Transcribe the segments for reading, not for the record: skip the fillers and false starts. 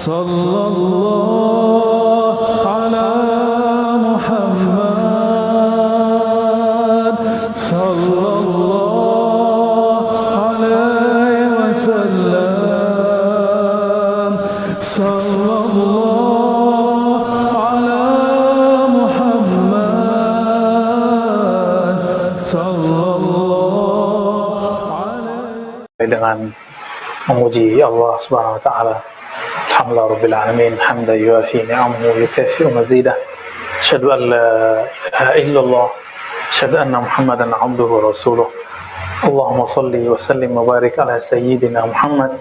Sallallahu ala Muhammad sallallahu alaihi wasallam. Sallallahu ala Muhammad sallallahu alaihi. Dengan memuji Allah Subhanahu wa taala. Alhamdulillah rabbil alamin, hamdan yuafi ni'amahu wa yukafi'u mazidah. Asyhadu an la ilaha illallah, asyhadu anna Muhammadan 'abduhu wa rasuluh. Allahumma shalli wa sallim wa barik ala sayyidina Muhammad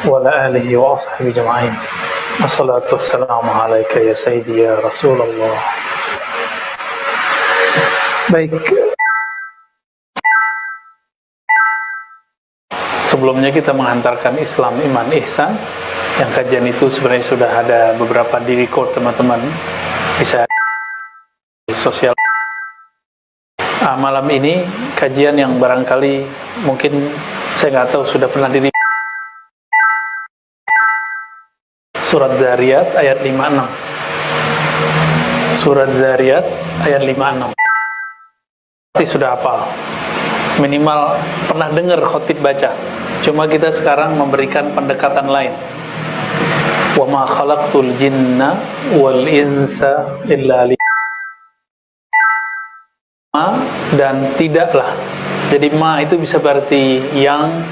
wa ala alihi wa ashabihi jama'in. Wassalatu wassalamu alayka ya sayyidi ya Rasulullah. Baik. Sebelumnya kita menghantarkan Islam, Iman, Ihsan. Yang kajian itu sebenarnya sudah ada beberapa di record teman-teman. Bisa di sosial. Malam ini kajian yang barangkali mungkin saya nggak tahu sudah pernah di Surat Zariyat ayat 56. Surat Zariyat ayat 56. Pasti sudah hafal. Minimal pernah dengar khotib baca. Cuma kita sekarang memberikan pendekatan lain. Wa ma khalaqtul jinna wal insa illa liya'budun. Dan tidaklah. Jadi ma itu bisa berarti yang,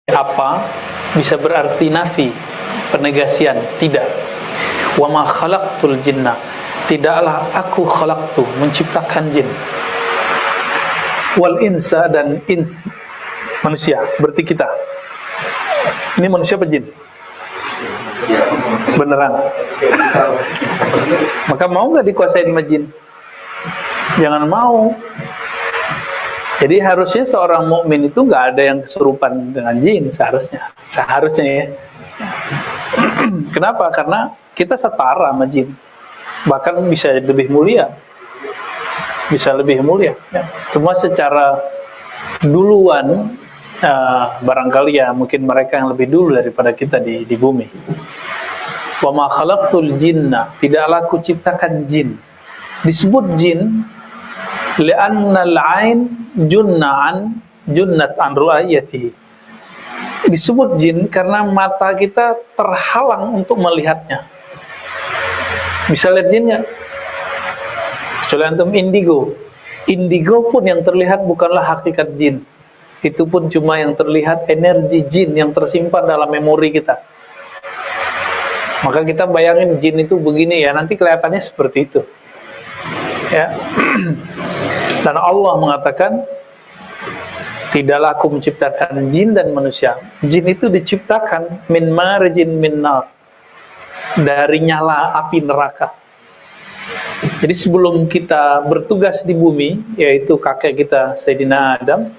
apa, bisa berarti nafi, penegasian, tidak. Wa ma khalaqtul jinna, tidaklah aku khalaqtu, menciptakan jin, wal insa, dan ins, manusia, berarti kita. Ini manusia apa jin? Beneran? Maka mau nggak dikuasain sama jin? Jangan mau. Jadi harusnya seorang mukmin itu nggak ada yang kesurupan dengan jin, seharusnya ya. Kenapa? Karena kita setara sama jin, bahkan bisa lebih mulia, ya. Cuma secara duluan, barangkali ya mungkin mereka yang lebih dulu daripada kita di bumi. Wa ma khalaqtul jinna, tidaklah aku ciptakan jin. Disebut jin li'anna al-'ain junnat an ru'ayatihi. Disebut jin karena mata kita terhalang untuk melihatnya. Bisa lihat jinnya? Kecuali antum indigo. Indigo pun yang terlihat bukanlah hakikat jin. Itu pun cuma yang terlihat energi jin yang tersimpan dalam memori kita. Maka kita bayangin jin itu begini ya, nanti kelihatannya seperti itu. Ya. Dan Allah mengatakan, tidaklah aku menciptakan jin dan manusia. Jin itu diciptakan min marjin min nar, dari nyala api neraka. Jadi sebelum kita bertugas di bumi, yaitu kakek kita Sayyidina Adam,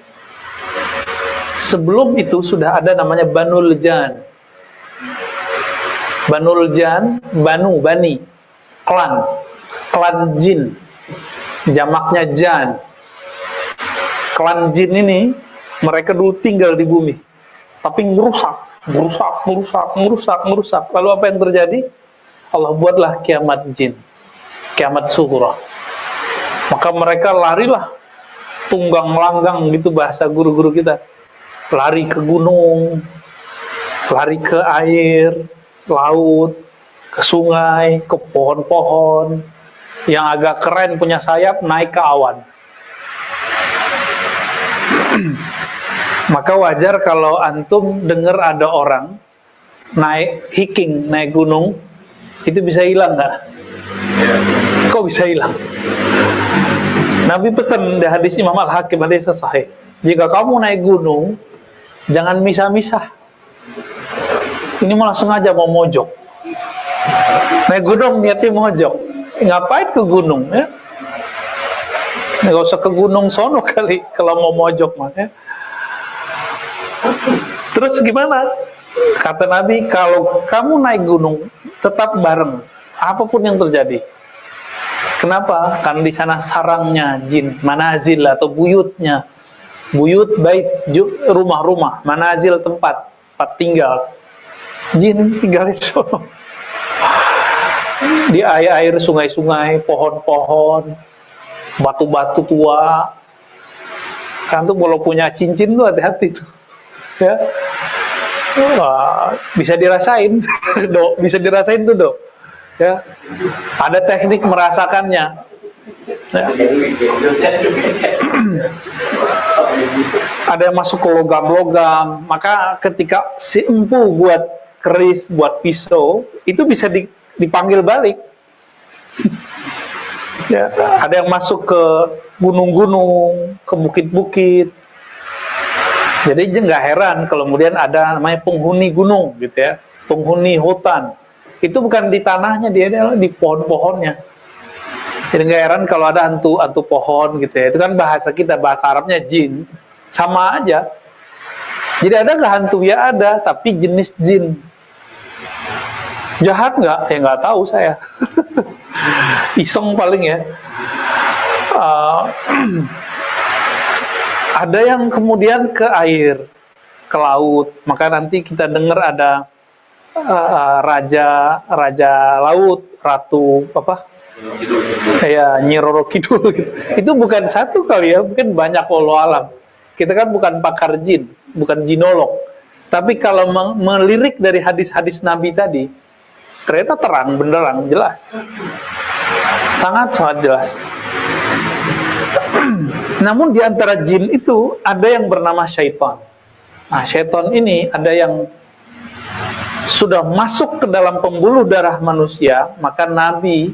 sebelum itu sudah ada namanya Banul Jan. Banul Jan, Bani, klan jin, jamaknya Jan. Klan jin ini, mereka dulu tinggal di bumi, tapi merusak. Lalu apa yang terjadi? Allah buatlah kiamat jin, kiamat sughra. Maka mereka larilah, tunggang langgang gitu bahasa guru-guru kita. Lari ke gunung, lari ke air, laut, ke sungai, ke pohon-pohon. Yang agak keren punya sayap, naik ke awan. Maka wajar kalau antum dengar ada orang naik hiking, naik gunung, itu bisa hilang nggak? Kok bisa hilang? Nabi pesan di hadis Imam Al-Hakim, hadis sahih, jika kamu naik gunung, jangan misah-misah. Ini malah sengaja mau mojok. Naik gunung niatnya mojok. Ngapain ke gunung ya? Nggak usah ke gunung sono kali kalau mau mojok mah ya. Terus gimana? Kata Nabi, kalau kamu naik gunung tetap bareng apapun yang terjadi. Kenapa? Karena di sana sarangnya jin, manazil atau buyutnya. Buyut, bait, rumah-rumah, manazil tempat tinggal. jin tinggal di sono. Di air-air, sungai-sungai, pohon-pohon, batu-batu tua. Kan tuh kalau punya cincin tuh hati-hati tuh. Ya. Wah, bisa dirasain. Dok, bisa dirasain tuh, Dok. Ya. Ada teknik merasakannya. Ya. Ada yang masuk ke logam-logam, maka ketika si empu buat keris, buat pisau, itu bisa dipanggil balik. Ya, ada yang masuk ke gunung-gunung, ke bukit-bukit. Jadi nggak heran kalau kemudian ada namanya penghuni gunung, gitu ya, penghuni hutan. Itu bukan di tanahnya, dia di pohon-pohonnya. Jadi nggak heran kalau ada hantu pohon, gitu ya. Itu kan bahasa kita, bahasa Arabnya jin, sama aja. Jadi ada nggak hantu? Ya ada, tapi jenis jin. Jahat nggak? Ya nggak tahu saya. Iseng paling ya. Ada yang kemudian ke air, ke laut. Maka nanti kita dengar ada raja laut, ratu apa? Kayak Nyi Roro Kidul. Itu bukan satu kali ya, mungkin banyak wallahu alam. Kita kan bukan pakar jin, bukan jinolog. Tapi kalau melirik dari hadis-hadis Nabi tadi, ternyata terang benderang, jelas. Sangat jelas. Namun di antara jin itu ada yang bernama syaitan. Nah, syaitan ini ada yang sudah masuk ke dalam pembuluh darah manusia, maka Nabi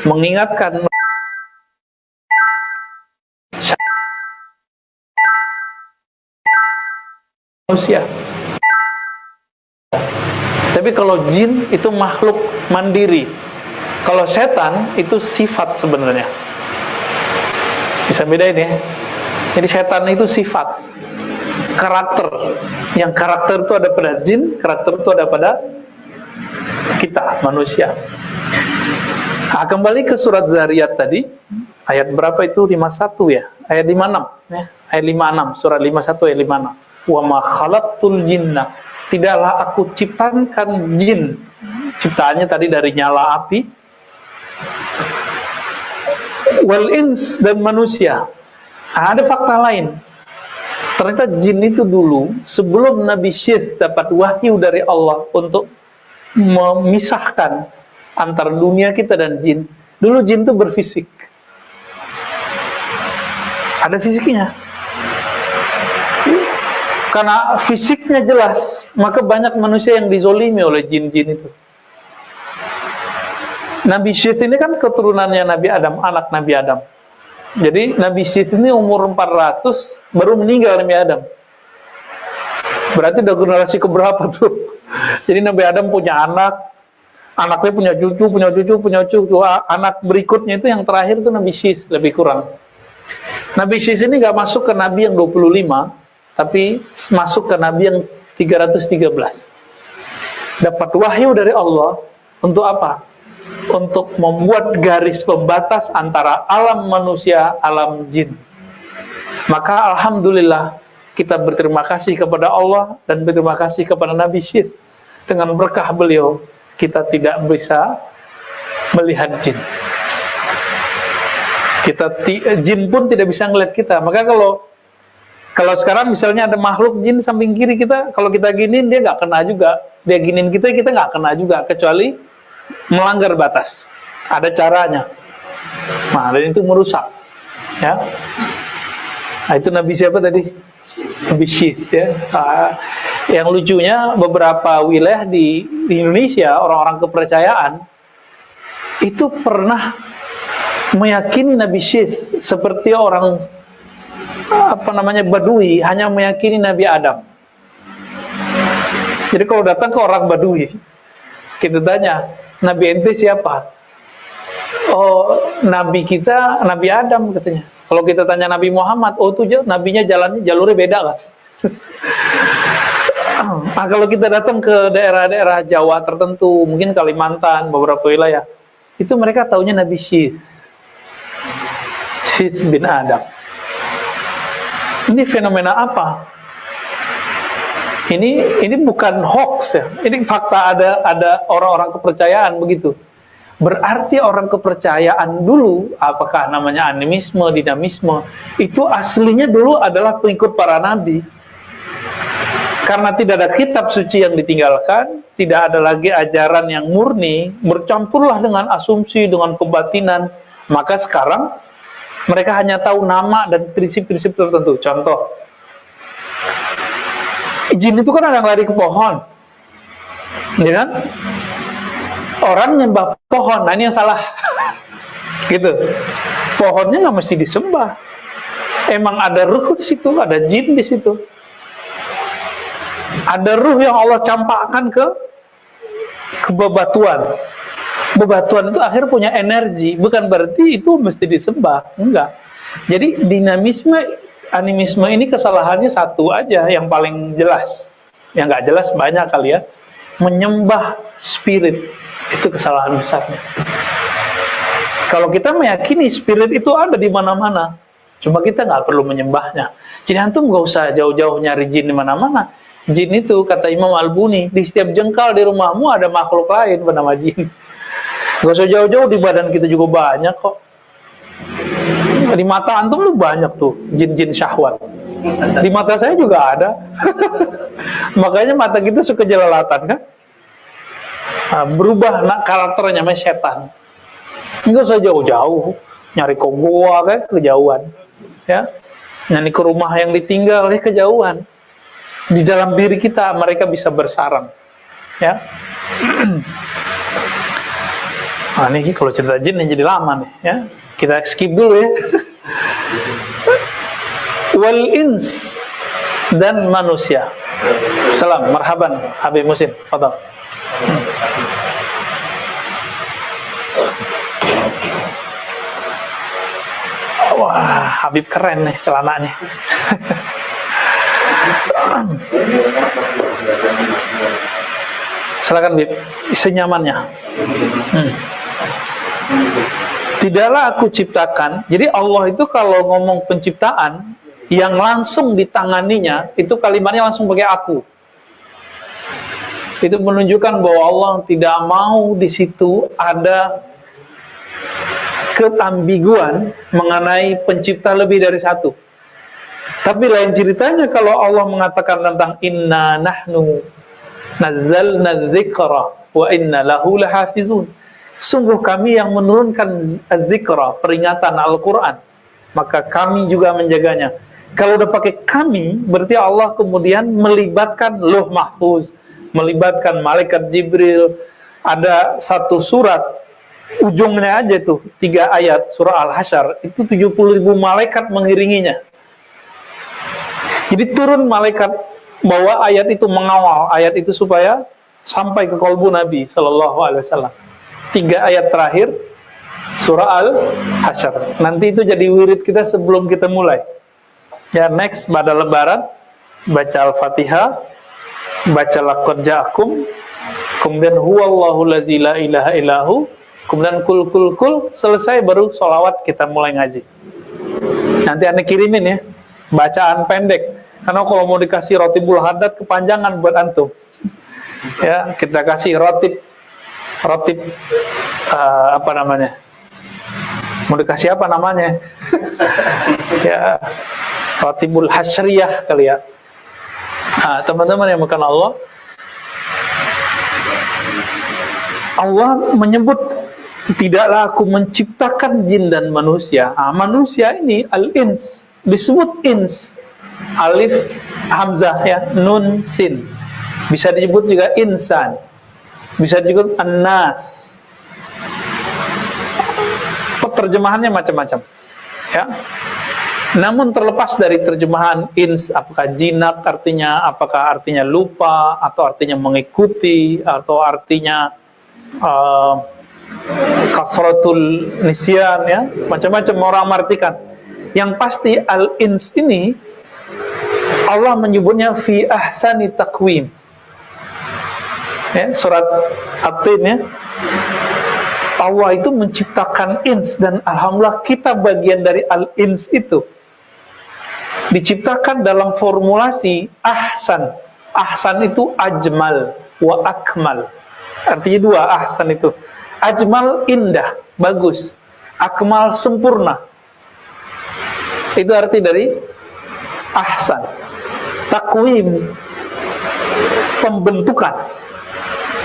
mengingatkan manusia. Tapi kalau jin itu makhluk mandiri. Kalau setan itu sifat sebenarnya. Bisa bedain ya. Jadi setan itu sifat, karakter. Yang karakter itu ada pada jin, karakter itu ada pada kita, manusia. Nah, kembali ke surat Zariyat tadi, ayat berapa itu? 51 ya? Ayat 56 ya. Ayat 56, surat 51 ayat 56. Wa ma khalaqtul jinna, tidaklah aku ciptakan jin. Ciptaannya tadi dari nyala api, wal ins, dan manusia. Nah, ada fakta lain. Ternyata jin itu dulu, sebelum Nabi Syith dapat wahyu dari Allah untuk memisahkan antara dunia kita dan jin, dulu jin itu berfisik. Ada fisiknya. Karena fisiknya jelas, maka banyak manusia yang dizolimi oleh jin-jin itu. Nabi Syith ini kan keturunannya Nabi Adam, anak Nabi Adam. Jadi Nabi Syith ini umur 400 baru meninggal Nabi Adam. Berarti udah generasi keberapa tuh? Jadi Nabi Adam punya anak, anaknya punya cucu, anak berikutnya itu yang terakhir itu Nabi Syith, lebih kurang. Nabi Syith ini gak masuk ke Nabi yang 25, tapi masuk ke Nabi yang 313. Dapat wahyu dari Allah untuk apa? Untuk membuat garis pembatas antara alam manusia, alam jin. Maka alhamdulillah kita berterima kasih kepada Allah dan berterima kasih kepada Nabi Syith. Dengan berkah beliau, kita tidak bisa melihat jin. Jin pun tidak bisa melihat kita. Maka kalau sekarang misalnya ada makhluk jin samping kiri kita, kalau kita giniin dia nggak kena juga. Dia giniin kita nggak kena juga, kecuali melanggar batas. Ada caranya. Nah, dan itu merusak. Ya. Nah, itu Nabi siapa tadi? Nabi Syith ya. Yang lucunya beberapa wilayah di Indonesia, orang-orang kepercayaan itu pernah meyakini Nabi Syith seperti orang Badui hanya meyakini Nabi Adam. Jadi kalau datang ke orang Badui, kita tanya, Nabi ente siapa? Oh, Nabi kita Nabi Adam katanya. Kalau kita tanya Nabi Muhammad, oh itu nabinya jalurnya beda lah. Nah, kalau kita datang ke daerah-daerah Jawa tertentu, mungkin Kalimantan, beberapa wilayah, itu mereka taunya Nabi Syith bin Adam. Ini fenomena apa? Ini bukan hoax ya. Ini fakta, ada orang-orang kepercayaan begitu. Berarti orang kepercayaan dulu, apakah namanya animisme, dinamisme, itu aslinya dulu adalah pengikut para nabi. Karena tidak ada kitab suci yang ditinggalkan, tidak ada lagi ajaran yang murni, bercampurlah dengan asumsi, dengan kebatinan. Maka sekarang mereka hanya tahu nama dan prinsip-prinsip tertentu. Contoh, jin itu kan ada yang lari ke pohon, ya kan? Orang nyembah pohon, nah ini yang salah. Gitu. Pohonnya nggak mesti disembah. Emang ada ruh di situ, ada jin di situ. Ada ruh yang Allah campakkan ke bebatuan. Bebatuan itu akhir punya energi, bukan berarti itu mesti disembah, enggak. Jadi dinamisme, animisme ini kesalahannya satu aja yang paling jelas. Yang nggak jelas banyak kali ya. Menyembah spirit, itu kesalahan besarnya. Kalau kita meyakini spirit itu ada di mana-mana, cuma kita nggak perlu menyembahnya. Jadi antum nggak usah jauh-jauh nyari jin di mana-mana. Jin itu, kata Imam Al-Buni, di setiap jengkal di rumahmu ada makhluk lain bernama jin. Nggak usah jauh-jauh, di badan kita juga banyak kok. Di mata antum tuh banyak tuh jin-jin syahwat. Di mata saya juga ada. Makanya mata kita suka jelalatan kan? Nah, berubah karakternya namanya setan. Nggak usah jauh-jauh, nyari ke goa kayak kejauhan, ya. Nyari ke rumah yang ditinggal kejauhan. Di dalam diri kita mereka bisa bersarang, ya. Nah, ini kalau cerita jin jadi lama nih, ya. Kita skip dulu ya. Wal ins, dan manusia. Salam, marhaban Habib Musin, fadhal. Wah, Habib keren nih celananya. Silakan Bib, senyamannya. Tidaklah aku ciptakan. Jadi Allah itu kalau ngomong penciptaan yang langsung ditanganinya, itu kalimatnya langsung pakai aku. Itu menunjukkan bahwa Allah tidak mau di situ ada keambiguan mengenai pencipta lebih dari satu. Tapi lain ceritanya kalau Allah mengatakan tentang inna nahnu nazzalna dzikra wa inna lahu lahafizun. Sungguh kami yang menurunkan az-zikra, peringatan Al-Quran, maka kami juga menjaganya. Kalau udah pakai kami, berarti Allah kemudian melibatkan Lauh Mahfuz, melibatkan malaikat Jibril. Ada satu surat, ujungnya aja tuh 3 ayat surah Al-Hasyr, itu 70.000 malaikat mengiringinya. Jadi turun malaikat bawa ayat itu, mengawal ayat itu supaya sampai ke qalbu Nabi sallallahu alaihi wasallam. 3 ayat terakhir surah Al-Hasyr. Nanti itu jadi wirid kita sebelum kita mulai. Ya, next pada lebaran baca Al-Fatihah, baca laqad ja'akum, kemudian huwallahu lazi la ilaha illahu, kemudian kul selesai baru sholawat kita mulai ngaji. Nanti Anda kirimin ya bacaan pendek. Karena kalau mau dikasih rotibul haddad kepanjangan buat antum. Ya, kita kasih rotib apa namanya? Mau dikasih apa namanya? Ya, rotibul hasyriyah kali ya. Nah, teman-teman yang bukan Allah, Allah menyebut tidaklah aku menciptakan jin dan manusia. Manusia ini al-ins, disebut ins, alif hamzah ya, nun sin. Bisa disebut juga insan, bisa disebut an-nas. Terjemahannya macam-macam, ya. Namun terlepas dari terjemahan ins, apakah jinak artinya, apakah artinya lupa, atau artinya mengikuti, atau artinya kasratul nisyan, ya, macam-macam orang mengartikan. Yang pasti al-ins ini Allah menyebutnya fi ahsani taqwim. Ya, surat At-Tin ya. Allah itu menciptakan ins, dan alhamdulillah kita bagian dari al-ins itu. Diciptakan dalam formulasi ahsan. Ahsan itu ajmal wa akmal. Artinya dua, ahsan itu. Ajmal indah, bagus. Akmal sempurna. Itu arti dari ahsan. Takwim, pembentukan.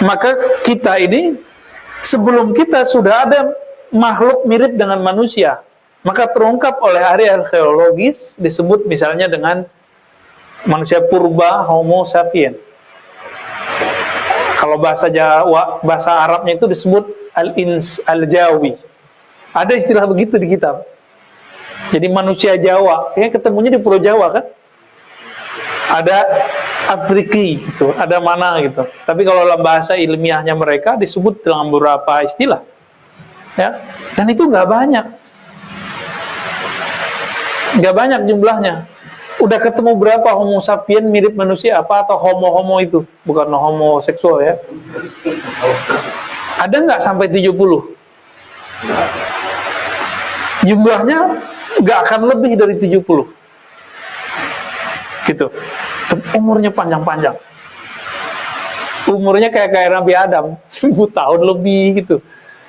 Maka kita ini, sebelum kita sudah ada makhluk mirip dengan manusia, maka terungkap oleh ahli arkeologis disebut misalnya dengan manusia purba, Homo sapiens. Kalau bahasa Jawa, bahasa Arabnya itu disebut al-ins al-jawi. Ada istilah begitu di kitab. Jadi manusia Jawa, ya ketemunya di Pulau Jawa kan? Ada Afriki gitu, ada mana gitu. Tapi kalau dalam bahasa ilmiahnya mereka disebut dengan beberapa istilah. Ya, dan itu nggak banyak. Nggak banyak jumlahnya. Udah ketemu berapa Homo sapien mirip manusia apa atau homo-homo itu? Bukan homoseksual ya. Ada nggak sampai 70? Jumlahnya nggak akan lebih dari 70. Gitu. Umurnya panjang-panjang. Umurnya kayak Nabi Adam, 1000 tahun lebih gitu.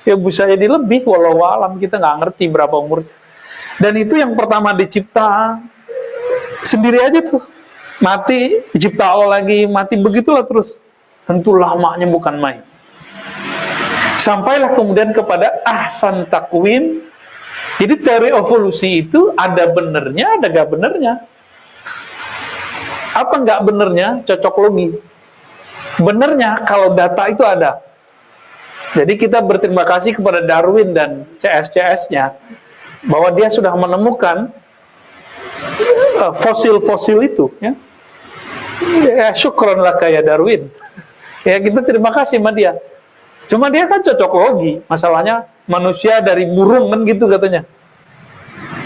Ya bisa jadi lebih, walau alam kita nggak ngerti berapa umurnya. Dan itu yang pertama dicipta sendiri aja tuh. Mati, dicipta Allah lagi, mati, begitulah terus. Tentu lamanya bukan main. Sampailah kemudian kepada ahsan takwim. Jadi teori evolusi itu ada benernya, ada gak benernya. Apa nggak benernya? Cocok logi. Benernya kalau data itu ada. Jadi kita berterima kasih kepada Darwin dan CS-CS-nya bahwa dia sudah menemukan fosil-fosil itu. Ya, syukron laka ya Darwin. Ya kita terima kasih sama dia. Cuma dia kan cocok logi. Masalahnya manusia dari burung kan gitu katanya.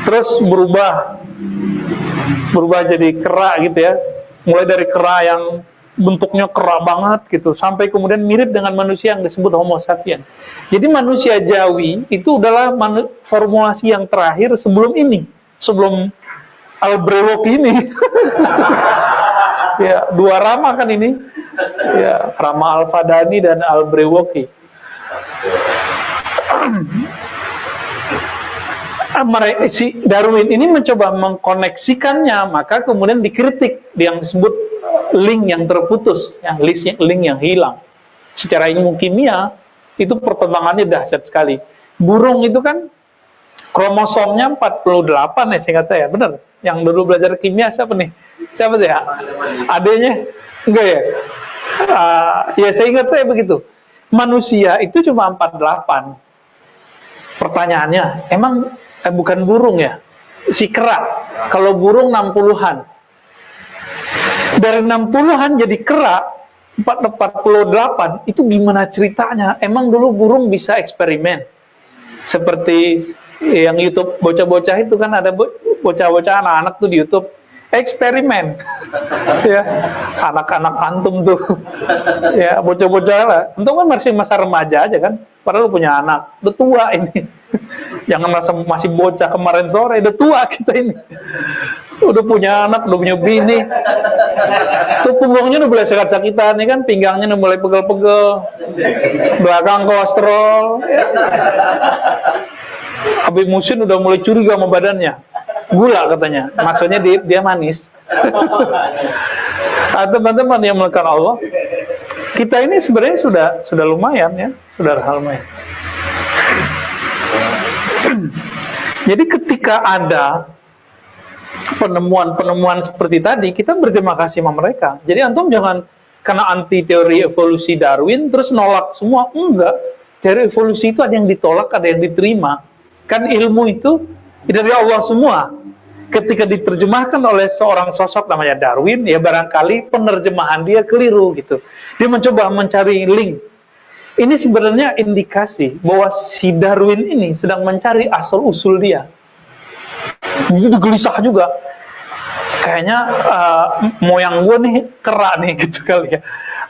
Terus berubah jadi kera gitu ya. Mulai dari kera yang bentuknya kera banget gitu, sampai kemudian mirip dengan manusia yang disebut Homo sapiens. Jadi manusia Jawi itu adalah formulasi yang terakhir sebelum ini, sebelum Al-Brewok ini. Ya, dua Rama kan ini. Ya, Rama Al-Fadani dan Al-Brewoki. Si Darwin ini mencoba mengkoneksikannya, maka kemudian dikritik yang disebut link yang terputus, yang link yang hilang. Secara ilmu kimia itu perkembangannya dahsyat sekali. Burung itu kan kromosomnya 48 ya seingat saya, benar? Yang dulu belajar kimia siapa nih? Siapa sih ya? Adanya? Enggak ya? Ya saya ingat saya begitu. Manusia itu cuma 48. Pertanyaannya, emang bukan burung ya? Si kera. Kalau burung 60-an. Dari 60-an jadi kera 48, itu gimana ceritanya? Emang dulu burung bisa eksperimen? Seperti yang YouTube bocah-bocah itu kan ada bocah-bocah anak-anak tuh di YouTube eksperimen. Ya, anak-anak antum tuh. Ya, bocah-bocah lah. Antum kan masih masa remaja aja kan? Padahal lu punya anak, udah tua ini. Jangan merasa masih bocah kemarin sore, udah tua kita ini. Udah punya anak, udah punya bini. Tuh punggungnya udah mulai sakit-sakitan, nih kan pinggangnya udah mulai pegel-pegel. Belakang kolesterol. Habib Musin udah mulai curiga sama badannya. Gula katanya, maksudnya dia manis. Teman-teman yang melakukan Allah, kita ini sebenarnya sudah lumayan ya, sudah lumayan. Jadi ketika ada penemuan-penemuan seperti tadi, kita berterima kasih sama mereka. Jadi antum jangan karena anti teori evolusi Darwin terus nolak semua. Enggak. Teori evolusi itu ada yang ditolak, ada yang diterima. Kan ilmu itu dari Allah semua. Ketika diterjemahkan oleh seorang sosok namanya Darwin, ya barangkali penerjemahan dia keliru gitu. Dia mencoba mencari link. Ini sebenarnya indikasi bahwa si Darwin ini sedang mencari asal-usul dia. Itu gelisah juga. Kayaknya moyang gue nih kera nih gitu kali ya.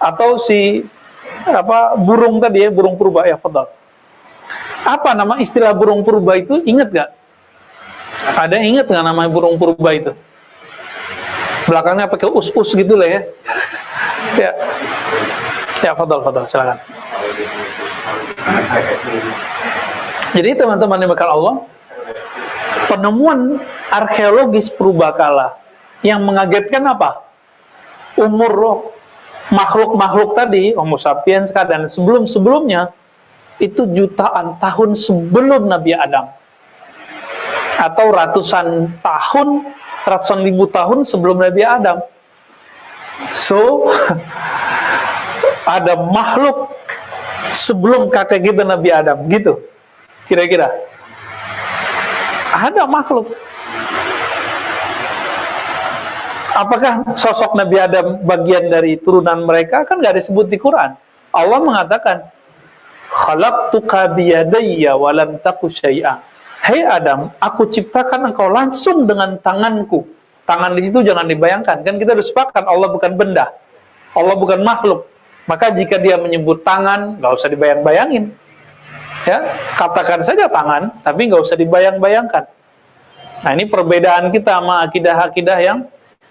Atau si burung tadi ya, burung purba ya, fadal. Apa nama istilah burung purba itu? Ingat gak? Ada yang ingat nggak namanya burung purba itu? Belakangnya pakai us-us gitu lah ya. Ya, ya, fadal, silakan. Jadi teman-teman dimakan Allah, penemuan arkeologis purbakala yang mengagetkan apa? Umur makhluk-makhluk tadi, Homo sapiens dan sebelum-sebelumnya itu jutaan tahun sebelum Nabi Adam, atau ratusan ribu tahun sebelum Nabi Adam. So ada makhluk sebelum kakek kita Nabi Adam, gitu kira-kira. Ada makhluk. Apakah sosok Nabi Adam bagian dari turunan mereka? Kan gak disebut di Quran. Allah mengatakan, khalaqtuka biyadayya wa lam taku syai'a. Hei Adam, aku ciptakan engkau langsung dengan tanganku. Tangan di situ jangan dibayangkan. Kan kita sudah sepakat Allah bukan benda. Allah bukan makhluk. Maka jika dia menyebut tangan, gak usah dibayang-bayangin. Ya, katakan saja tangan, tapi gak usah dibayang-bayangkan. Nah, ini perbedaan kita sama akidah-akidah yang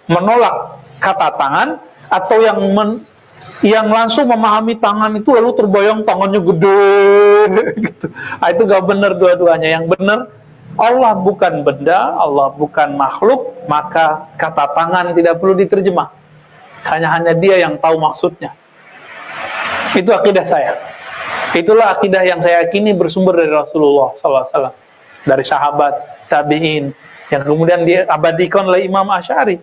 menolak kata tangan, atau yang langsung memahami tangan itu lalu terbayang tangannya gede gitu. Nah, itu gak benar dua-duanya. Yang benar, Allah bukan benda, Allah bukan makhluk, maka kata tangan tidak perlu diterjemah. Hanya Dia yang tahu maksudnya. Itu akidah saya. Itulah akidah yang saya yakini bersumber dari Rasulullah SAW, dari sahabat, tabi'in, yang kemudian diabadikan oleh Imam Asy'ari.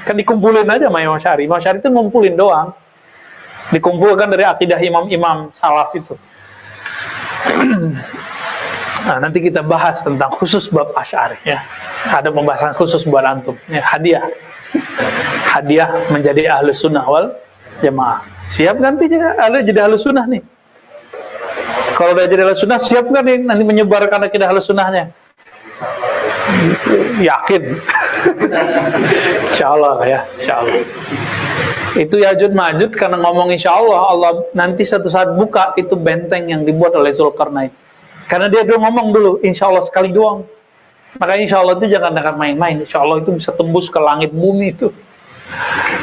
Kan dikumpulin aja sama Imam Asy'ari. Imam Asy'ari itu ngumpulin doang. Dikumpulkan dari akidah imam-imam salaf itu. Nah, nanti kita bahas tentang khusus bab Asy'ari ya. Ada pembahasan khusus buat antum. Ya, hadiah menjadi ahlus sunnah wal jamaah. Siap nanti jadi ahlus sunnah nih. Kalau udah jadi ahlus sunnah, siap nggak nih nanti menyebarkan akidah ahlus sunnahnya? Yakin? Insyaallah ya, insyaallah. Itu Ya'juj Ma'juj karena ngomong insyaallah, Allah nanti satu saat buka itu benteng yang dibuat oleh Zulkarnain. Karena dia dulu ngomong dulu, insyaallah sekali doang. Makanya insyaallah itu jangan dengan main-main. Insyaallah itu bisa tembus ke langit bumi itu.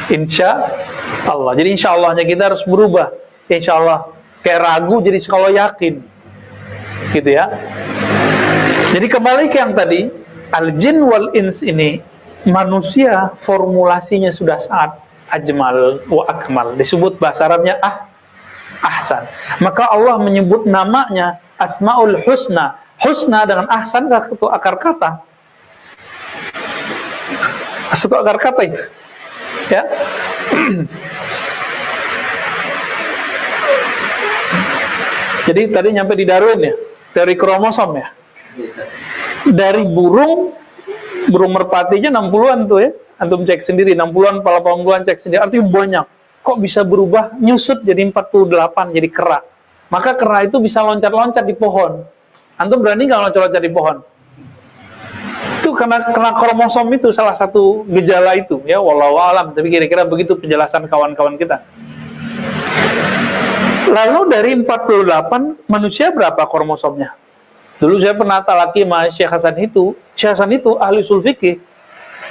Insya Allah. Jadi insya Allahnya kita harus berubah. Insya Allah kayak ragu jadi kalau yakin, gitu ya. Jadi kembali ke yang tadi, al-jin wal ins ini, manusia formulasinya sudah sangat ajmal wa akmal. Disebut bahasa Arabnya ahsan. Maka Allah menyebut namanya Asmaul Husna. Husna dengan ahsan satu akar kata. Satu akar kata itu. Ya. Jadi tadi nyampe di Darwin ya, teori kromosom ya. Dari burung merpatinya 60-an tuh ya. Antum cek sendiri, 60-an, 80-an cek sendiri. Artinya banyak. Kok bisa berubah, nyusut jadi 48, jadi kera. Maka kera itu bisa loncat-loncat di pohon. Antum berani nggak loncat-loncat di pohon? Itu karena kromosom itu salah satu gejala itu ya, wallahu alam, tapi kira-kira begitu penjelasan kawan-kawan kita. Lalu dari 48 manusia berapa kromosomnya? Dulu saya pernah talaki sama Syekh Hasan itu. Syekh Hasan itu ahli ushul fikih,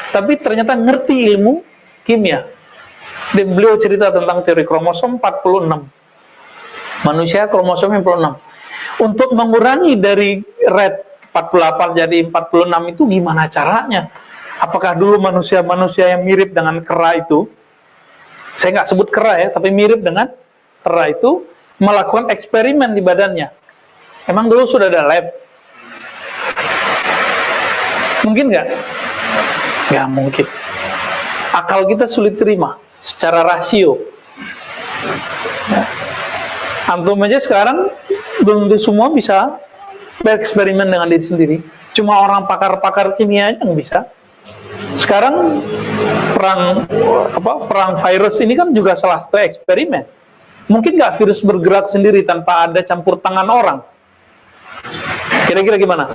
tapi ternyata ngerti ilmu kimia. Dan beliau cerita tentang teori kromosom 46. Manusia kromosom 46. Untuk mengurangi dari red 48 jadi 46 itu gimana caranya? Apakah dulu manusia-manusia yang mirip dengan kera itu, saya nggak sebut kera ya, tapi mirip dengan kera itu, melakukan eksperimen di badannya? Emang dulu sudah ada lab? Mungkin nggak? Nggak mungkin. Akal kita sulit terima secara rasio. Ya. Antum aja sekarang belum semua bisa bereksperimen dengan diri sendiri. Cuma orang pakar-pakar kimia yang bisa. Sekarang perang virus ini kan juga salah satu eksperimen. Mungkin nggak virus bergerak sendiri tanpa ada campur tangan orang? Kira-kira gimana?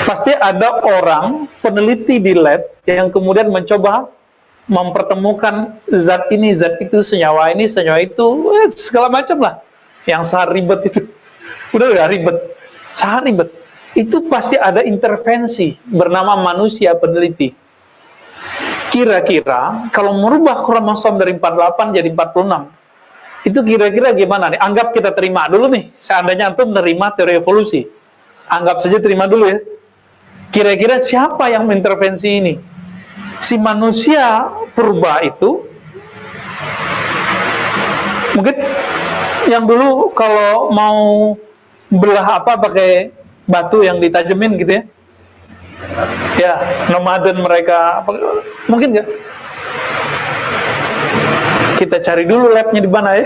Pasti ada orang peneliti di lab yang kemudian mencoba mempertemukan zat ini, zat itu, senyawa ini, senyawa itu, segala macam lah. Yang sangat ribet itu. Udah ribet. Sangat ribet. Itu pasti ada intervensi bernama manusia peneliti. Kira-kira kalau merubah kromosom dari 48 jadi 46, itu kira-kira gimana nih? Anggap kita terima dulu nih, seandainya antum menerima teori evolusi. Anggap saja terima dulu ya. Kira-kira siapa yang mengintervensi ini? Si manusia purba itu, mungkin yang dulu kalau mau belah apa pakai batu yang ditajemin gitu ya. Ya, nomaden mereka, mungkin nggak? Kita cari dulu labnya di mana ya.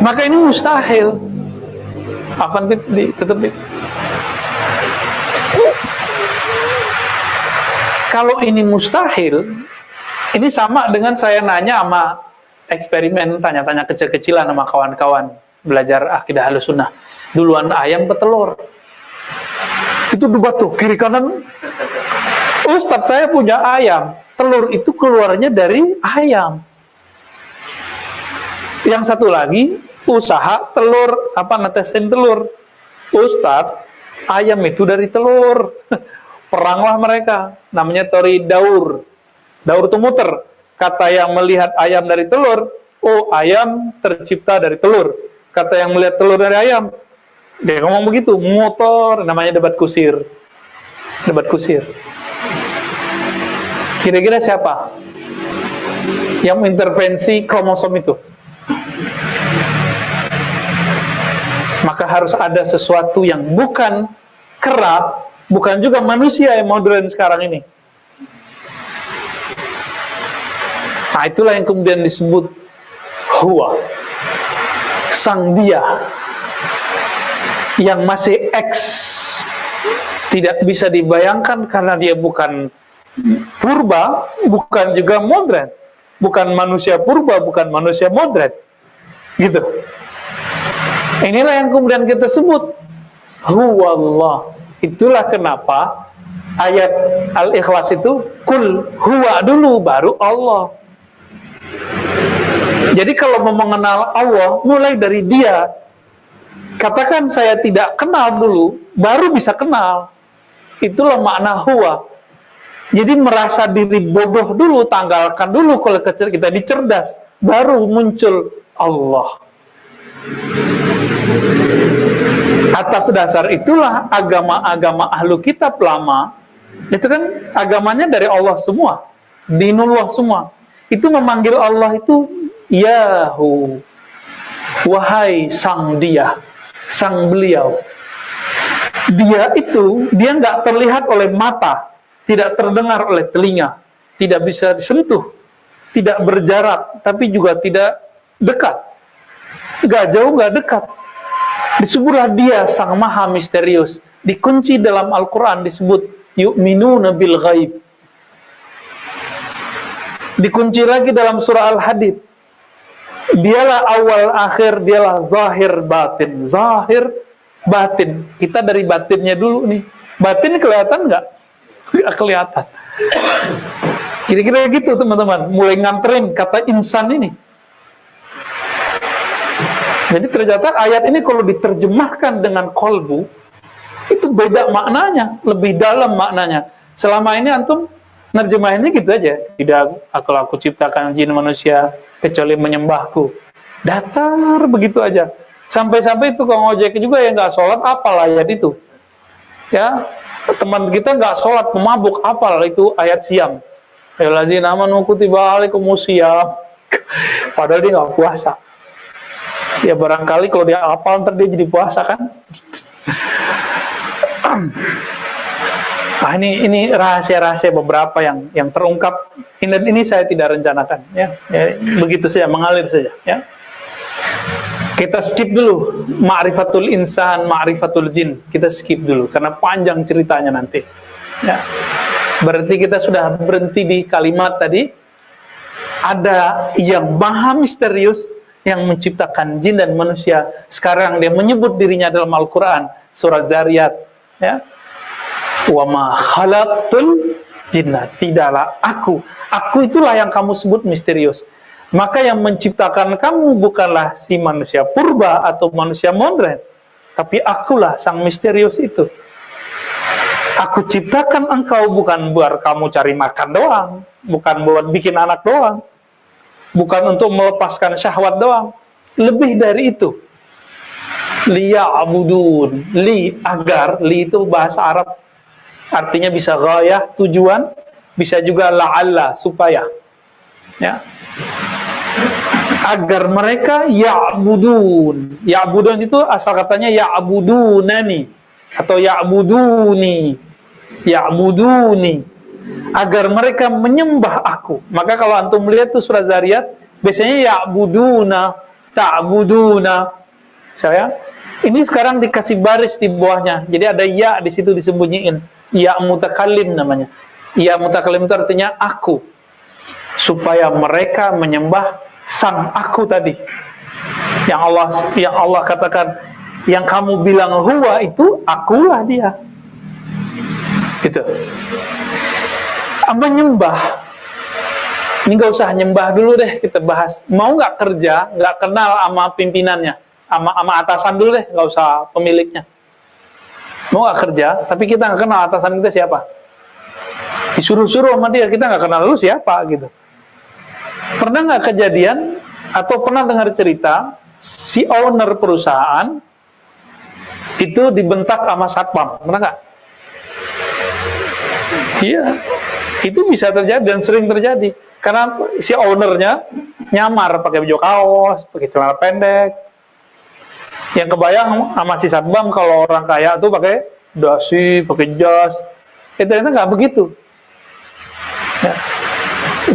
Maka ini mustahil. Afan tetap itu. Kalau ini mustahil, ini sama dengan saya nanya sama eksperimen, tanya-tanya kecil-kecilan sama kawan-kawan belajar akidah Ahlussunnah. Duluan ayam ke telur? Itu debat tuh, kiri kanan. Ustadz, saya punya ayam. Telur itu keluarnya dari ayam. Yang satu lagi, usaha telur, netesin telur. Ustadz, ayam itu dari telur. Peranglah mereka. Namanya teori Daur. Daur itu muter. Kata yang melihat ayam dari telur, oh ayam tercipta dari telur. Kata yang melihat telur dari ayam, dia ngomong begitu, motor, namanya debat kusir. Debat kusir. Kira-kira siapa yang mengintervensi kromosom itu? Maka harus ada sesuatu yang bukan kera, bukan juga manusia yang modern sekarang ini. Nah, itulah yang kemudian disebut Huwa, sang dia yang masih X, tidak bisa dibayangkan karena dia bukan purba, bukan juga modern, bukan manusia purba, bukan manusia modern, gitu. Inilah yang kemudian kita sebut Huwallah. Itulah kenapa ayat Al-Ikhlas itu kul huwa dulu baru Allah. Jadi kalau mau mengenal Allah, mulai dari dia. Katakan saya tidak kenal dulu, baru bisa kenal. Itulah makna huwa. Jadi merasa diri bodoh dulu, tanggalkan dulu kalau kita dicerdas, baru muncul Allah. Atas dasar itulah agama-agama ahlu kitab lama, itu kan agamanya dari Allah semua, dinullah semua. Itu memanggil Allah itu Yahu, wahai sang dia, sang beliau. Dia itu, dia nggak terlihat oleh mata, tidak terdengar oleh telinga, tidak bisa disentuh, tidak berjarak, tapi juga tidak dekat. Nggak jauh, nggak dekat. Disebutlah dia sang maha misterius. Dikunci dalam Al-Quran disebut yu'minuna bil ghaib. Dikunci lagi dalam surah Al-Hadid. Dialah awal akhir, dialah zahir batin. Zahir batin. Kita dari batinnya dulu nih. Batin kelihatan nggak? Nggak kelihatan. Kira-kira gitu teman-teman. Mulai nganterin kata insan ini. Jadi ternyata ayat ini kalau diterjemahkan dengan kolbu, itu beda maknanya, lebih dalam maknanya. Selama ini antum nerjemahinnya gitu aja. Tidak aku ciptakan jin manusia kecuali menyembahku. Datar begitu aja. Sampai-sampai itu kalau ngojek juga yang nggak sholat, apal ayat itu. Ya, teman kita nggak sholat, pemabuk, apal itu ayat siam. Ayyuhallazina amanu kutiba alaikumus syiyam. Padahal dia nggak puasa. Ya barangkali kalau dia hafal ntar dia jadi puasa kan. Ini rahasia-rahasia beberapa yang terungkap. Ini saya tidak rencanakan ya, begitu saja, mengalir saja ya. Kita skip dulu ma'rifatul insan, ma'rifatul jin. Kita skip dulu karena panjang ceritanya nanti ya. Berarti kita sudah berhenti di kalimat tadi. Ada yang maha misterius yang menciptakan jin dan manusia. Sekarang dia menyebut dirinya dalam Al-Quran, surat Dzariyat ya. Wa ma khalaqtul jinna, tidaklah aku itulah yang kamu sebut misterius. Maka yang menciptakan kamu bukanlah si manusia purba atau manusia modern, tapi akulah sang misterius itu. Aku ciptakan engkau bukan buat kamu cari makan doang, bukan buat bikin anak doang, bukan untuk melepaskan syahwat doang. Lebih dari itu. Liya'budun. Li, agar. Li itu bahasa Arab. Artinya bisa ghayah, tujuan. Bisa juga la'alla, supaya. Ya. Agar mereka ya'budun. Ya'budun itu asal katanya ya'budunani. Atau ya'buduni. Ya'buduni. Agar mereka menyembah aku. Maka kalau antum melihat tuh surah Zariyat, biasanya ya'buduna, ta'buduna. Saya, ini sekarang dikasih baris di bawahnya. Jadi ada ya di situ disembunyiin. Ya mutakallim namanya. Ya mutakallim itu artinya aku. Supaya mereka menyembah sang aku tadi. Yang Allah katakan, yang kamu bilang huwa itu akulah dia. Gitu. Menyembah. Ini gak usah nyembah dulu deh, kita bahas. Mau nggak kerja, nggak kenal sama pimpinannya, sama atasan dulu deh, nggak usah pemiliknya. Mau nggak kerja, tapi kita nggak kenal atasan kita siapa. Disuruh-suruh sama dia, kita nggak kenal lu siapa gitu. Pernah nggak kejadian atau pernah dengar cerita si owner perusahaan itu dibentak sama satpam? Pernah nggak? Iya, itu bisa terjadi dan sering terjadi. Karena si ownernya nyamar pakai baju kaos, pakai celana pendek. Yang kebayang sama si satpam kalau orang kaya tuh pakai dasi, pakai jas. Ternyata nggak begitu. Ya.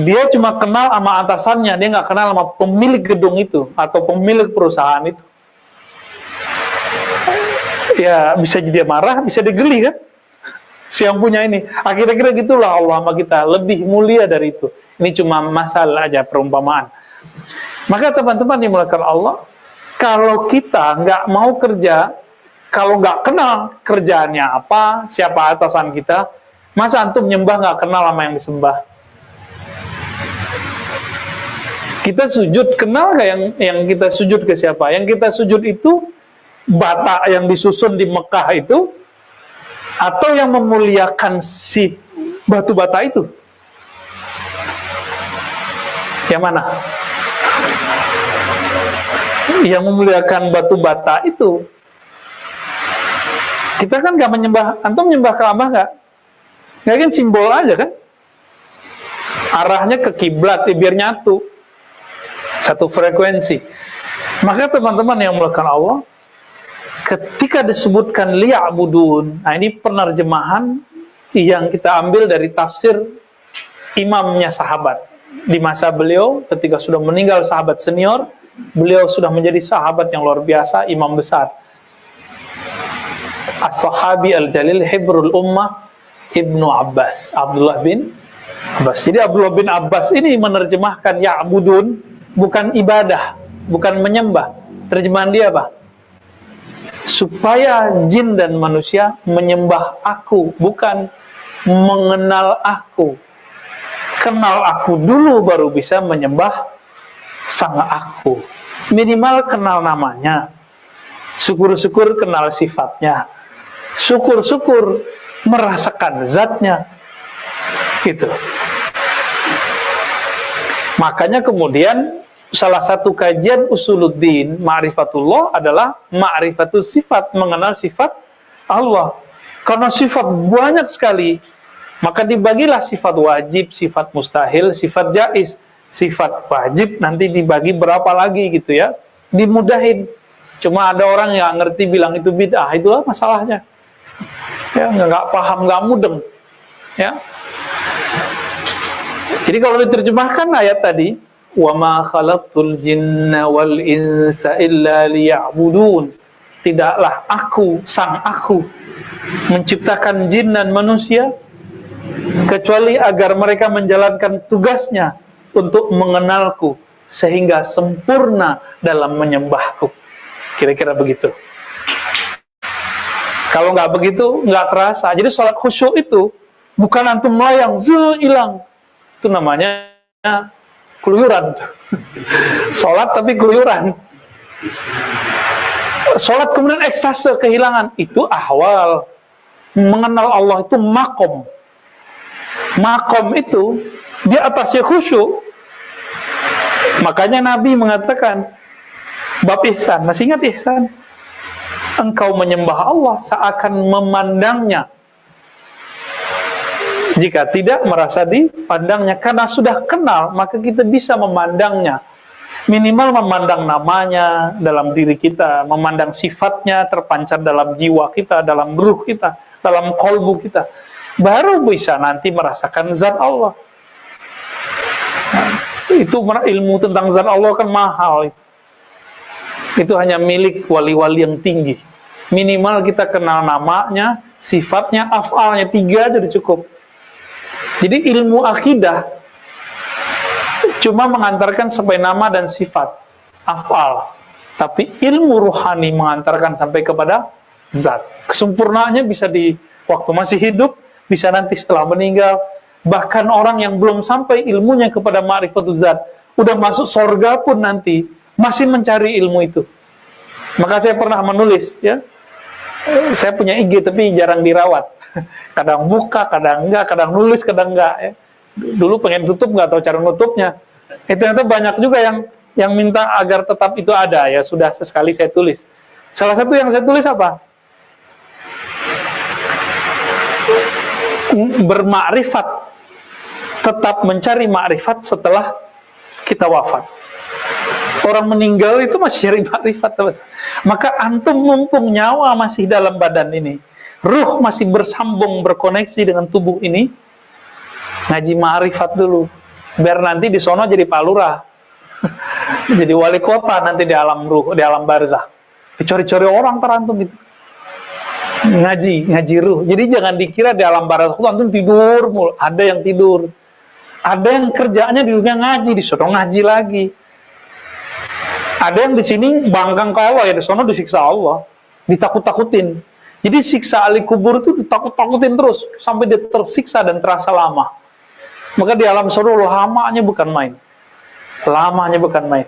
Dia cuma kenal sama atasannya, dia nggak kenal sama pemilik gedung itu atau pemilik perusahaan itu. Ya bisa jadi marah, bisa digeli kan? Si yang punya ini. Akhir-akhir gitulah Allah sama kita, lebih mulia dari itu. Ini cuma masalah aja, perumpamaan. Maka teman-teman dimulakan Allah, kalau kita nggak mau kerja, kalau nggak kenal kerjaannya apa, siapa atasan kita, masa antum nyembah nggak kenal sama yang disembah? Kita sujud, kenal nggak yang kita sujud ke siapa? Yang kita sujud itu bata yang disusun di Mekah itu, atau yang memuliakan si batu bata itu? Yang mana? Yang memuliakan batu bata itu. Kita kan nggak menyembah, antum menyembah Ka'bah nggak? Nggak, kan simbol aja kan? Arahnya ke kiblat, biar nyatu, satu frekuensi. Maka teman-teman yang melakukan Allah, ketika disebutkan liya'budun, nah ini penerjemahan yang kita ambil dari tafsir imamnya sahabat. Di masa beliau, ketika sudah meninggal sahabat senior, beliau sudah menjadi sahabat yang luar biasa, imam besar. As-sahabi al-jalil hibrul ummah Ibnu Abbas, Abdullah bin Abbas. Jadi Abdullah bin Abbas ini menerjemahkan ya'budun, bukan ibadah, bukan menyembah. Terjemahan dia apa? Supaya jin dan manusia menyembah aku, bukan mengenal aku. Kenal aku dulu baru bisa menyembah sang aku. Minimal kenal namanya. Syukur-syukur kenal sifatnya. Syukur-syukur merasakan zatnya. Gitu. Makanya kemudian salah satu kajian usuluddin ma'rifatullah adalah ma'rifatus sifat, mengenal sifat Allah. Karena sifat banyak sekali, maka dibagilah sifat wajib, sifat mustahil, sifat jaiz. Sifat wajib nanti dibagi berapa lagi gitu ya, dimudahin. Cuma ada orang yang ngerti bilang itu bid'ah, itulah masalahnya. Ya, nggak paham, nggak mudeng. Ya. Jadi kalau diterjemahkan ayat tadi, wa ma khalaqtul jinna wal insa illa liya'budun. Tidaklah aku, sang aku, menciptakan jin dan manusia kecuali agar mereka menjalankan tugasnya untuk mengenalku sehingga sempurna dalam menyembahku. Kira-kira begitu. Kalau nggak begitu, nggak terasa. Jadi sholat khusyuk itu bukan antum melayang, hilang. Itu namanya keluyuran. Sholat tapi keluyuran. Sholat kemudian ekstase, kehilangan. Itu ahwal. mengenal Allah itu makom. Makom itu di atasnya khusyuk. Makanya Nabi mengatakan bab ihsan, masih ingat ihsan? Engkau menyembah Allah seakan memandangnya. Jika tidak, merasa dipandangnya. Karena sudah kenal, maka kita bisa memandangnya. Minimal memandang namanya dalam diri kita, memandang sifatnya terpancar dalam jiwa kita, dalam ruh kita, dalam kolbu kita. Baru bisa nanti merasakan zat Allah. Nah, itu ilmu tentang zat Allah kan mahal. Itu hanya milik wali-wali yang tinggi. Minimal kita kenal namanya, sifatnya, af'alnya, 3 aja udah cukup. Jadi ilmu akidah cuma mengantarkan sampai nama dan sifat, af'al. Tapi ilmu ruhani mengantarkan sampai kepada zat. Kesempurnaannya bisa di waktu masih hidup, bisa nanti setelah meninggal. Bahkan orang yang belum sampai ilmunya kepada ma'rifatul zat, udah masuk surga pun nanti masih mencari ilmu itu. Maka saya pernah menulis, ya. Saya punya IG tapi jarang dirawat. Kadang buka, kadang enggak, kadang nulis, kadang enggak, ya. Dulu pengen tutup, nggak tahu cara nutupnya. Ternyata banyak juga yang minta agar tetap itu ada, ya. Sudah sesekali saya tulis. Salah satu yang saya tulis apa? Bermakrifat, tetap mencari makrifat setelah kita wafat. Orang meninggal itu masih cari makrifat. Maka antum mumpung nyawa masih dalam badan ini, ruh masih bersambung, berkoneksi dengan tubuh ini, ngaji makrifat dulu. Biar nanti di sono jadi Pak Lurah. Jadi wali kota nanti di alam ruh, di alam barzah. Dicori-cori orang terantum itu. Ngaji ruh. Jadi jangan dikira di alam barzah itu antum tidur mulu. Ada yang tidur. Ada yang kerjaannya di dunia ngaji, di sono ngaji lagi. Ada yang di sini bangkang ke Allah, ya di sono disiksa Allah, ditakut-takutin. Jadi siksa ahli kubur itu ditakut-takutin terus sampai dia tersiksa dan terasa lama. Maka di alam surga lamanya bukan main. Lamanya bukan main.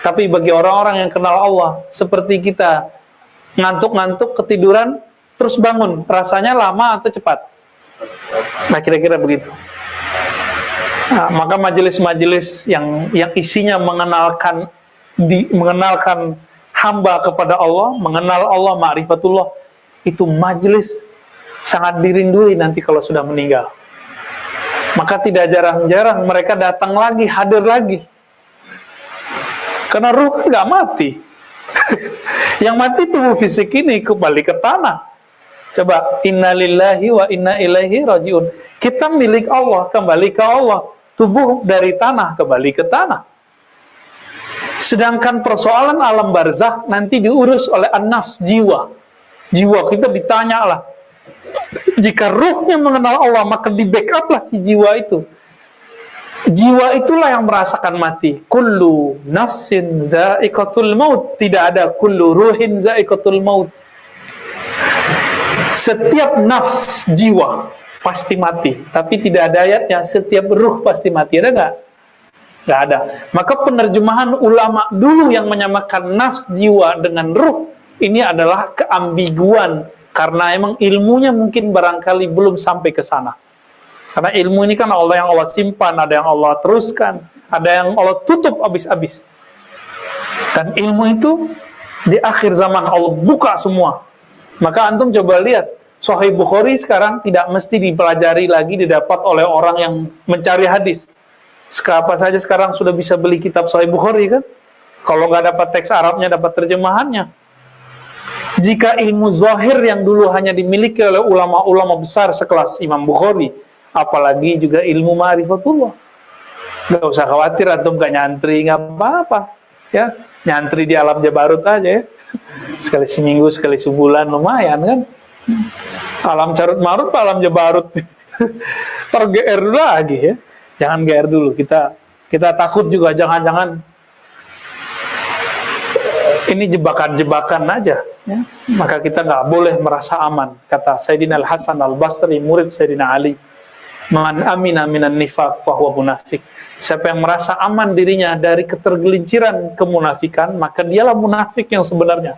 Tapi bagi orang-orang yang kenal Allah, seperti kita ngantuk-ngantuk, ketiduran, terus bangun, rasanya lama atau cepat? Nah, kira-kira begitu. Nah, maka majelis-majelis yang isinya mengenalkan hamba kepada Allah, mengenal Allah, ma'rifatullah, itu majelis sangat dirindui nanti kalau sudah meninggal. Maka tidak jarang-jarang mereka datang lagi, hadir lagi. Karena ruh kan nggak mati. Yang mati tubuh fisik ini kembali ke tanah. Coba, innalillahi wa inna ilaihi rajiun. Kita milik Allah, kembali ke Allah. Tubuh dari tanah, kembali ke tanah. Sedangkan persoalan alam barzakh nanti diurus oleh an-nafs, jiwa. Jiwa kita ditanya lah. Jika ruhnya mengenal Allah, maka di backup lah si jiwa itu. Jiwa itulah yang merasakan mati. Kullu nafsin za'iqatul maut. Tidak ada kullu ruhin za'iqatul maut. Setiap nafs jiwa pasti mati. Tapi tidak ada ayatnya setiap ruh pasti mati. Ada nggak? Nggak ada. Maka penerjemahan ulama dulu yang menyamakan nafs jiwa dengan ruh, ini adalah keambiguan. Karena emang ilmunya mungkin barangkali belum sampai ke sana. Karena ilmu ini kan Allah yang Allah simpan, ada yang Allah teruskan, ada yang Allah tutup habis-habis. Dan ilmu itu di akhir zaman Allah buka semua. Maka antum coba lihat, Sahih Bukhari sekarang tidak mesti dipelajari lagi, didapat oleh orang yang mencari hadis. Siapa saja sekarang sudah bisa beli kitab Sahih Bukhari kan? Kalau nggak dapat teks Arabnya, dapat terjemahannya. Jika ilmu zahir yang dulu hanya dimiliki oleh ulama-ulama besar sekelas Imam Bukhari, apalagi juga ilmu ma'rifatullah, nggak usah khawatir antum gak nyantri, nggak apa-apa, ya nyantri di alam Jabarut aja ya, sekali seminggu, sekali sebulan lumayan kan. Alam Carut Marut, alam Jabarut, ter-GR lagi ya, jangan GR dulu, kita takut juga jangan-jangan ini jebakan-jebakan aja, ya. Maka kita nggak boleh merasa aman. Kata Sayyidina Al-Hasan Al-Basri, murid Sayyidina Ali, man amina minan nifaq fahuwa munafik. Siapa yang merasa aman dirinya dari ketergelinciran kemunafikan, maka dialah munafik yang sebenarnya.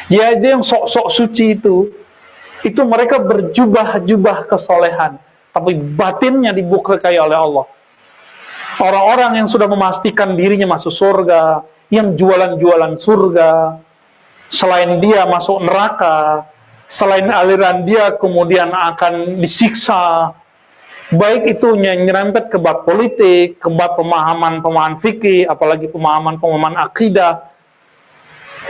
Ya, dia yang sok-sok suci itu, itu mereka berjubah-jubah kesolehan, tapi batinnya dibukakai oleh Allah. Orang-orang yang sudah memastikan dirinya masuk surga, yang jualan-jualan surga, selain dia masuk neraka, selain aliran dia kemudian akan disiksa, baik itu nyerempet ke bab politik, ke bab pemahaman fikih, apalagi pemahaman akidah.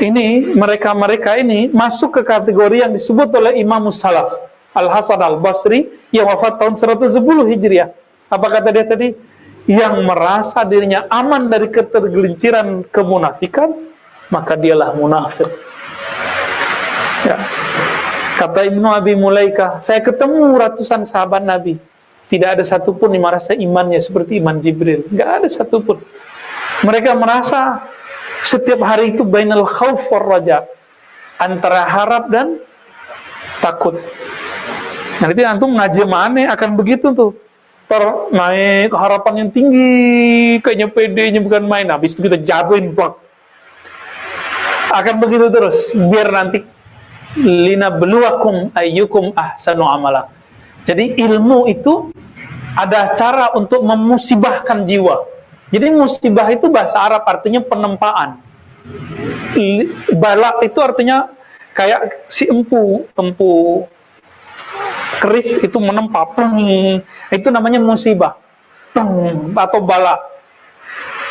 Ini mereka ini masuk ke kategori yang disebut oleh Imam Salaf Al-Hasan Al-Basri yang wafat tahun 110 Hijriah. Apa kata dia tadi? Yang merasa dirinya aman dari ketergelinciran kemunafikan, maka dialah munafik. Ya. Kata Ibnu Abi Mulaikah, saya ketemu ratusan sahabat Nabi, tidak ada satupun yang merasa imannya seperti iman Jibril. Nggak ada satupun. Mereka merasa setiap hari itu bainal khauf war raja, antara harap dan takut. Nanti antum ngaji mana akan begitu tuh. Naik harapan yang tinggi, kayaknya pedenya bukan main, habis itu kita jatuhin plak. Akan begitu terus, biar nanti lina beluakum ayyukum ahsanu amala. Jadi ilmu itu ada cara untuk memusibahkan jiwa. Jadi musibah itu bahasa Arab artinya penempaan. Balak itu artinya kayak si empu keris itu menempa, itu namanya musibah, atau bala.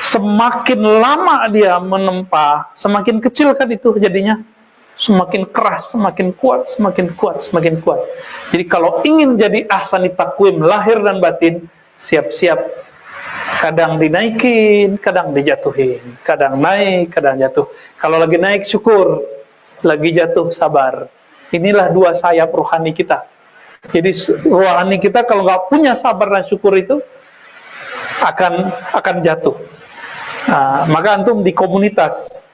Semakin lama dia menempa, semakin kecil kan itu jadinya, semakin keras, semakin kuat, semakin kuat, semakin kuat. Jadi kalau ingin jadi ahsani takwim lahir dan batin, siap-siap. Kadang dinaikin, kadang dijatuhin, kadang naik, kadang jatuh. Kalau lagi naik syukur, lagi jatuh sabar. Inilah dua sayap rohani kita. Jadi rohani kita kalau nggak punya sabar dan syukur itu akan jatuh. Nah, maka antum di komunitas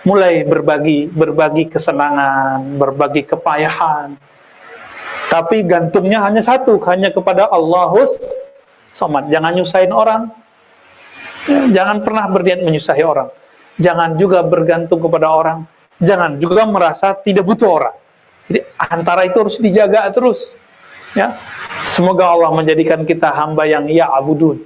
mulai berbagi kesenangan, berbagi kepayahan. Tapi gantungnya hanya satu, hanya kepada Allahus Somad. Jangan nyusahin orang. Jangan pernah berniat menyusahi orang. Jangan juga bergantung kepada orang. Jangan juga merasa tidak butuh orang. Jadi antara itu harus dijaga terus. Ya, semoga Allah menjadikan kita hamba yang ya'budun.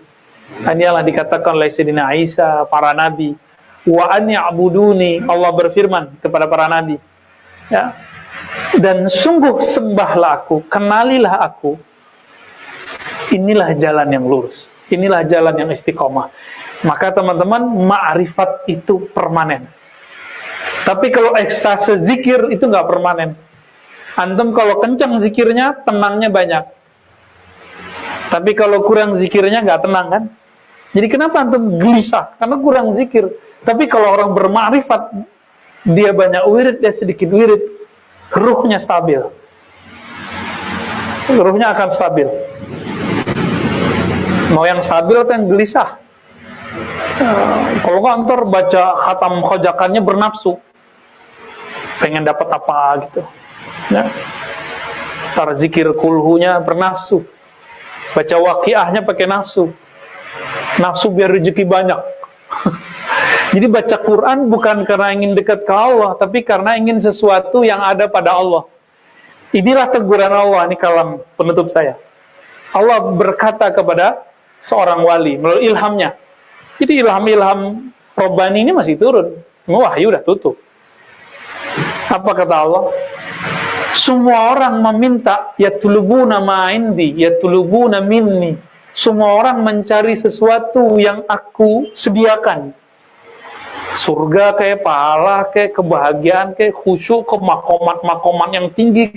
Inilah dikatakan oleh Sayyidina Isa, para nabi. Wa an ya'buduni, Allah berfirman kepada para nabi. Ya. Dan sungguh sembahlah aku, kenalilah aku. Inilah jalan yang lurus. Inilah jalan yang istiqomah. Maka teman-teman, ma'rifat itu permanen. Tapi kalau ekstase zikir itu nggak permanen. Antum kalau kencang zikirnya, tenangnya banyak. Tapi kalau kurang zikirnya nggak tenang kan? Jadi kenapa antum gelisah? Karena kurang zikir. Tapi kalau orang bermakrifat, dia banyak wirid, dia sedikit wirid, ruhnya stabil. Ruhnya akan stabil. Mau yang stabil atau yang gelisah? Kalau kantor baca khatam khojakannya bernafsu, pengen dapat apa gitu. Ya. Tar zikir kulhunya bernafsu, baca waqiahnya pakai nafsu biar rezeki banyak. Jadi baca Quran bukan karena ingin dekat ke Allah, tapi karena ingin sesuatu yang ada pada Allah. Inilah teguran Allah, ini kalam penutup saya. Allah berkata kepada seorang wali melalui ilhamnya. Jadi ilham Rabbani ini masih turun, wahyu udah tutup. Apa kata Allah? Semua orang meminta, yatlubuna ma indi, yatlubuna minni. Semua orang mencari sesuatu yang aku sediakan. Surga kayak pahala, kayak kebahagiaan, kayak khusyuk, ke makomat yang tinggi,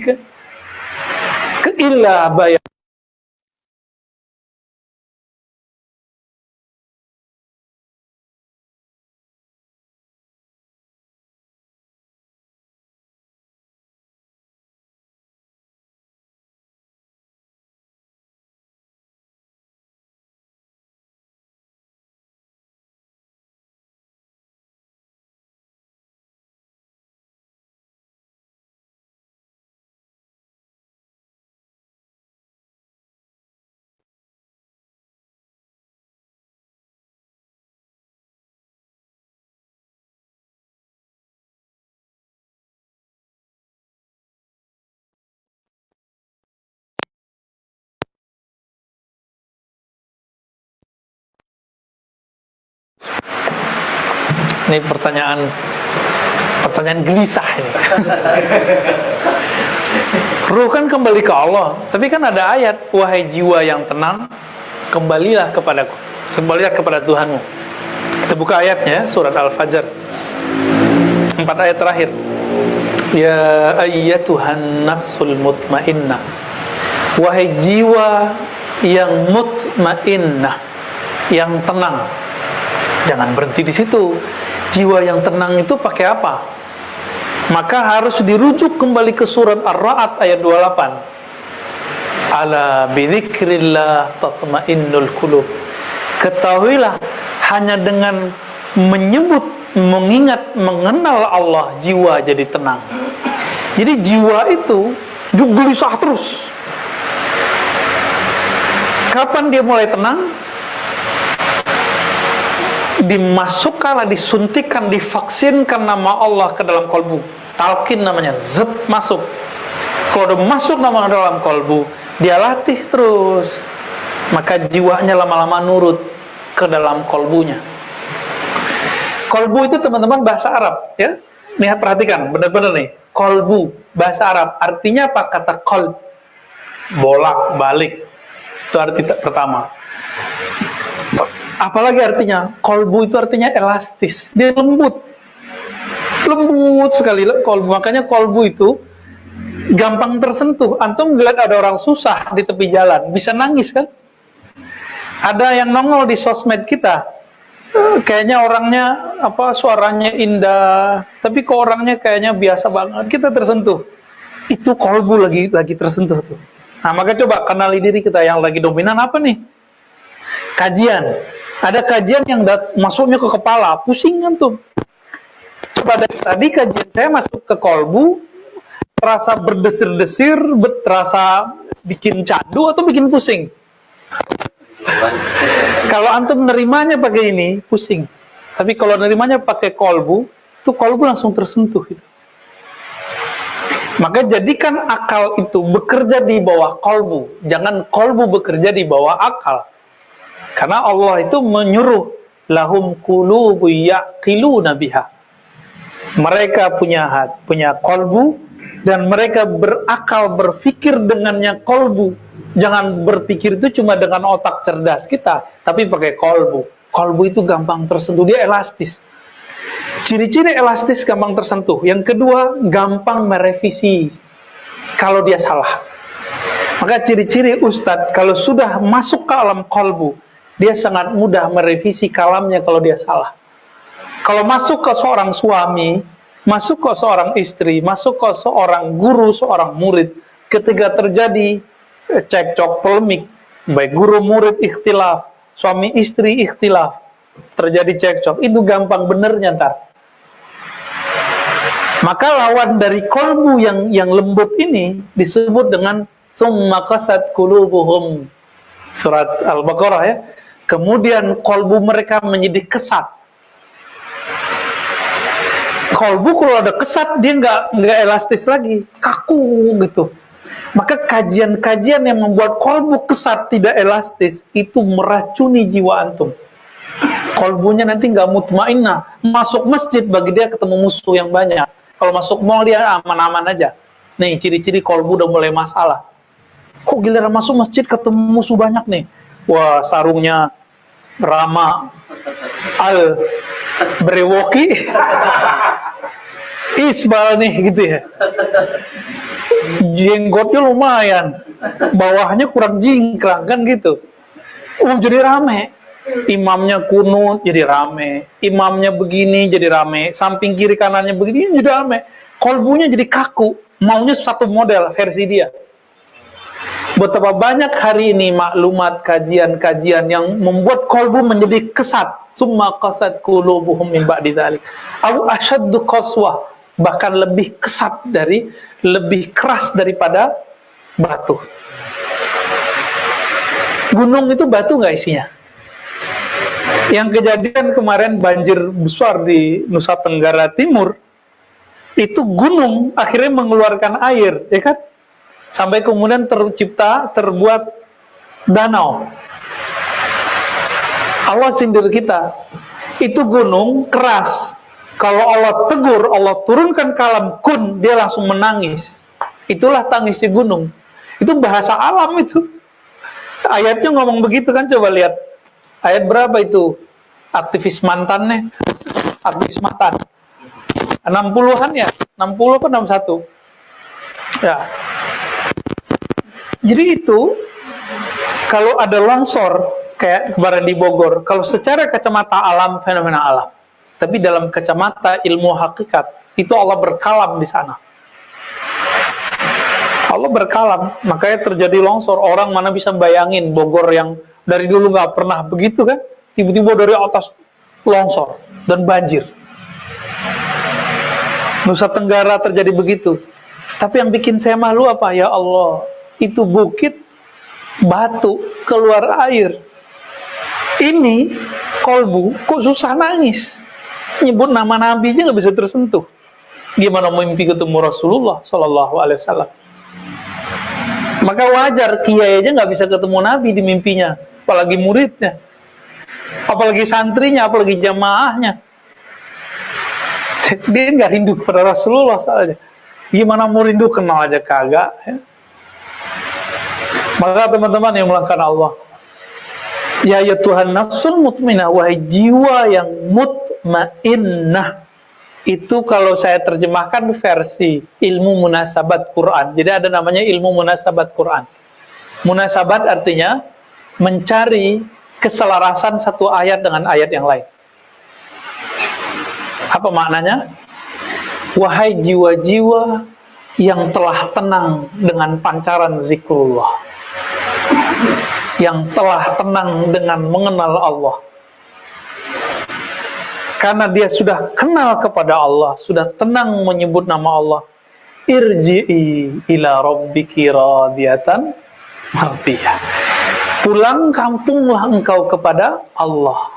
ke illa bayar. Ini pertanyaan gelisah ini. Ruh kan kembali ke Allah, tapi kan ada ayat, wahai jiwa yang tenang, kembalilah kepadaku, kembalilah kepada Tuhanmu. Kita buka ayatnya, surat Al-Fajr, 4 ayat terakhir. Ya ayyatuhan nafsul mutmainnah, wahai jiwa yang mutmainnah, yang tenang. Jangan berhenti di situ. Jiwa yang tenang itu pakai apa? Maka harus dirujuk kembali ke surat Ar-Ra'd ayat 28. Ala bidzikrillah tatmainnul qulub. Ketahuilah, hanya dengan menyebut, mengingat, mengenal Allah, jiwa jadi tenang. Jadi jiwa itu gelisah terus. Kapan dia mulai tenang? Dimasukkanlah, disuntikan, divaksinkan nama Allah ke dalam kolbu. Talqin namanya, zat masuk. Kalau udah masuk nama dalam kolbu, dia latih terus, maka jiwanya lama-lama nurut ke dalam kolbunya. Kolbu itu teman-teman bahasa Arab, ya. Lihat, perhatikan, benar-benar nih. Kolbu bahasa Arab artinya apa? Kata kolb, bolak balik. Itu arti pertama. Apalagi artinya? Kolbu itu artinya elastis, dia lembut sekali kolbu. Makanya kolbu itu gampang tersentuh. Antum lihat ada orang susah di tepi jalan, bisa nangis kan? Ada yang nongol di sosmed kita, kayaknya orangnya suaranya indah, tapi kok orangnya kayaknya biasa banget, kita tersentuh. Itu kolbu lagi tersentuh tuh. Nah, maka coba kenali diri kita yang lagi dominan apa nih? Kajian. Ada kajian yang masuknya ke kepala, pusing antum. Coba dari tadi kajian saya masuk ke kolbu, terasa berdesir-desir, terasa bikin candu atau bikin pusing? Kalau antum nerimanya pakai ini, pusing. Tapi kalau nerimanya pakai kolbu, itu kolbu langsung tersentuh gitu. Maka jadikan akal itu bekerja di bawah kolbu, jangan kolbu bekerja di bawah akal. Karena Allah itu menyuruh, lahum qulubu yaqiluna biha. Mereka punya kolbu, dan mereka berakal, berpikir dengannya kolbu. Jangan berpikir itu cuma dengan otak cerdas kita, tapi pakai kolbu. Kolbu itu gampang tersentuh, dia elastis. Ciri-ciri elastis gampang tersentuh. Yang kedua, gampang merevisi kalau dia salah. Maka ciri-ciri ustadz kalau sudah masuk ke alam kolbu, dia sangat mudah merevisi kalamnya kalau dia salah. Kalau masuk ke seorang suami, masuk ke seorang istri, masuk ke seorang guru, seorang murid, ketika terjadi cekcok, polemik, baik guru murid ikhtilaf, suami istri ikhtilaf, terjadi cekcok, itu gampang benernya ntar. Maka lawan dari kolbu yang lembut ini disebut dengan summa qasat qulubuhum, surat Al-Baqarah ya. Kemudian kolbu mereka menjadi kesat. Kolbu kalau ada kesat, dia nggak elastis lagi, kaku gitu. Maka kajian-kajian yang membuat kolbu kesat, tidak elastis, itu meracuni jiwa antum. Kolbunya nanti nggak mutmainnah. Masuk masjid, bagi dia ketemu musuh yang banyak. Kalau masuk mall dia aman-aman aja. Nih, ciri-ciri kolbu udah mulai masalah. Kok giliran masuk masjid ketemu musuh banyak nih? Wah, sarungnya Rama Al Brewoki Isbal nih gitu ya. Jenggotnya lumayan, bawahnya kurang jingkrang kan gitu. Jadi rame. Imamnya kunut jadi rame, imamnya begini jadi rame, samping kiri kanannya begini jadi rame. Kolbunya jadi kaku, maunya satu model versi dia. Betapa banyak hari ini maklumat, kajian-kajian yang membuat kolbu menjadi kesat. Summa qasat qulubuhum min ba'di dzalik. Au asyaddu qaswah, bahkan lebih kesat lebih keras daripada batu. Gunung itu batu nggak isinya? Yang kejadian kemarin banjir besar di Nusa Tenggara Timur, itu gunung akhirnya mengeluarkan air, ya kan? Sampai kemudian terbuat danau. Allah sindir kita. Itu gunung keras, Kalau Allah tegur, Allah turunkan kalam kun, dia langsung menangis. Itulah tangisnya gunung. Itu bahasa alam itu. Ayatnya ngomong begitu kan, coba lihat. Ayat berapa itu? Aktivis mantannya. Aktivis mantan. 60-an ya? 60 apa 61? Ya. Jadi itu, kalau ada longsor, kayak kemarin di Bogor, kalau secara kacamata alam, fenomena alam. Tapi dalam kacamata ilmu hakikat, itu Allah berkalam di sana. Allah berkalam, makanya terjadi longsor. Orang mana bisa bayangin Bogor yang dari dulu nggak pernah begitu kan? Tiba-tiba dari atas longsor dan banjir. Nusa Tenggara terjadi begitu. Tapi yang bikin saya malu apa? Ya Allah, itu bukit, batu, keluar air. Ini kolbu, kok susah nangis? Nyebut nama Nabi aja nggak bisa tersentuh. Gimana mimpi ketemu Rasulullah Sallallahu Alaihi Wasallam? Maka wajar kiai aja nggak bisa ketemu Nabi di mimpinya, apalagi muridnya, apalagi santrinya, apalagi jamaahnya. Dia nggak rindu kepada Rasulullah saja. Gimana mau rindu, kenal aja kagak? Ya. Maka teman-teman yang melakukan Allah, ya Tuhan nafsul mutmainah, wahai jiwa yang mutmainnah. Itu kalau saya terjemahkan versi ilmu munasabat Quran. Jadi ada namanya ilmu munasabat Quran. Munasabat artinya mencari keselarasan satu ayat dengan ayat yang lain. Apa maknanya? Wahai jiwa-jiwa yang telah tenang dengan pancaran zikrullah, yang telah tenang dengan mengenal Allah. Karena dia sudah kenal kepada Allah, sudah tenang menyebut nama Allah. Irji'i ila rabbiki radiyatan mardiyah. Pulang kampunglah engkau kepada Allah.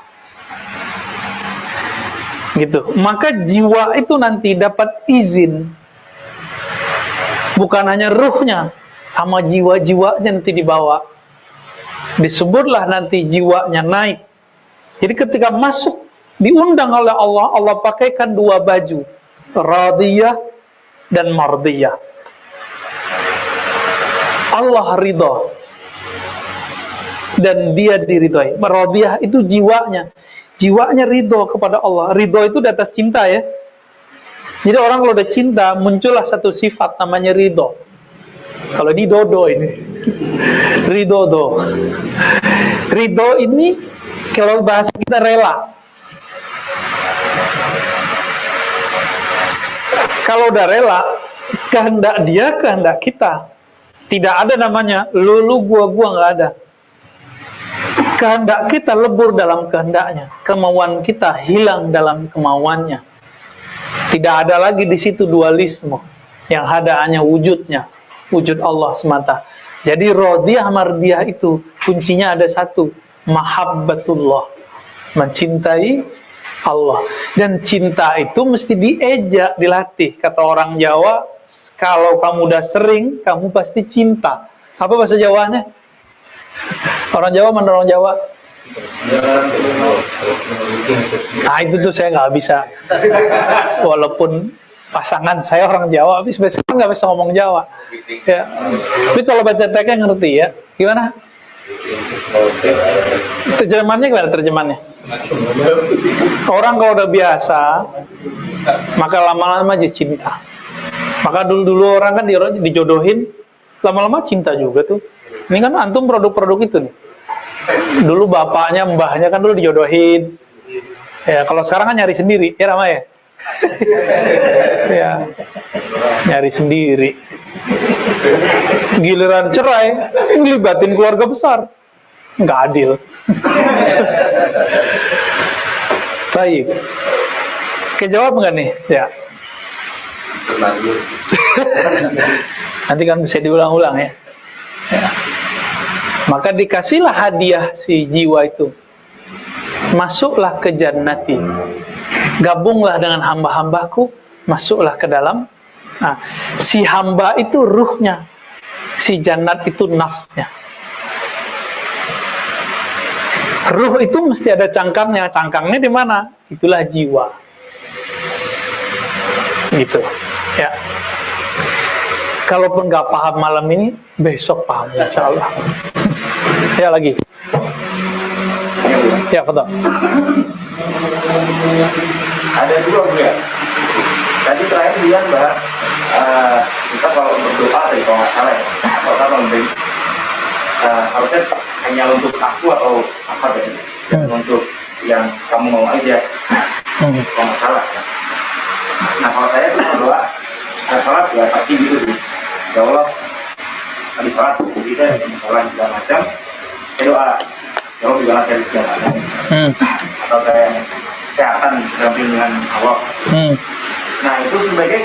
Gitu. Maka jiwa itu nanti dapat izin. Bukan hanya ruhnya, sama jiwa-jiwanya nanti dibawa. Disebutlah nanti jiwanya naik. Jadi ketika masuk, diundang oleh Allah, Allah pakaikan dua baju, radiyah dan mardiyah. Allah ridha dan dia diridhoi. Radiyah itu jiwanya. Jiwanya ridho kepada Allah. Ridho itu di atas cinta ya. Jadi orang kalau udah cinta, muncullah satu sifat namanya ridho. Kalau di dodo ini ridho. Ridho ini kalau bahasa kita rela. Kalau udah rela, kehendak dia, kehendak kita. Tidak ada namanya lu gua nggak ada. Kehendak kita lebur dalam kehendaknya, kemauan kita hilang dalam kemauannya. Tidak ada lagi di situ dualisme, yang ada hanya wujudnya, wujud Allah semata. Jadi radiyah mardiyah itu kuncinya ada satu, mahabbatullah, mencintai Allah. Dan cinta itu mesti diejak, dilatih. Kata orang Jawa, kalau kamu udah sering, kamu pasti cinta. Apa bahasa Jawanya? Orang Jawa mana orang Jawa? Nah itu tuh saya nggak bisa. Walaupun pasangan saya orang Jawa, tapi sebenarnya nggak bisa ngomong Jawa. Ya. Tapi kalau baca teksnya ngerti ya. Gimana? Terjemahannya gimana terjemahannya? Orang kalau udah biasa, maka lama-lama aja cinta. Maka dulu-dulu orang kan dijodohin, lama-lama cinta juga tuh. Ini kan antum produk-produk itu nih. Dulu bapaknya, mbahnya kan dulu dijodohin. Ya, kalau sekarang kan nyari sendiri, ya Rama ya? Ya, nyari sendiri. Giliran cerai, ngelibatin keluarga besar. Nggak adil. Baik. Kejawab nggak nih? Ya. Nanti kan bisa diulang-ulang ya. Ya. Maka dikasihlah hadiah si jiwa itu. Masuklah ke jannati. Gabunglah dengan hamba-hambaku, masuklah ke dalam. Nah, si hamba itu ruhnya, si jannat itu nafsnya. Ruh itu mesti ada cangkangnya. Cangkangnya di mana? Itulah jiwa. gitu ya. Kalaupun nggak paham malam ini, besok paham insya Allah. Ya lagi. Ya betul. Ada dua Bu ya. Tadi terakhir bilang bahwa kita kalau berdoa tadi kalau nggak salah ya, kalau kita memberi harusnya hanya untuk aku atau apa tadi, untuk yang kamu mau aja, kalau nggak salah. Nah kalau saya tuh berdoa, salat ya pasti gitu sih. Ya Allah, tadi salat, jadi saya salat segala macam, saya doa, ya Allah juga saya segala macam, atau kayak kesehatan berdamping dengan Allah. Nah itu sebagai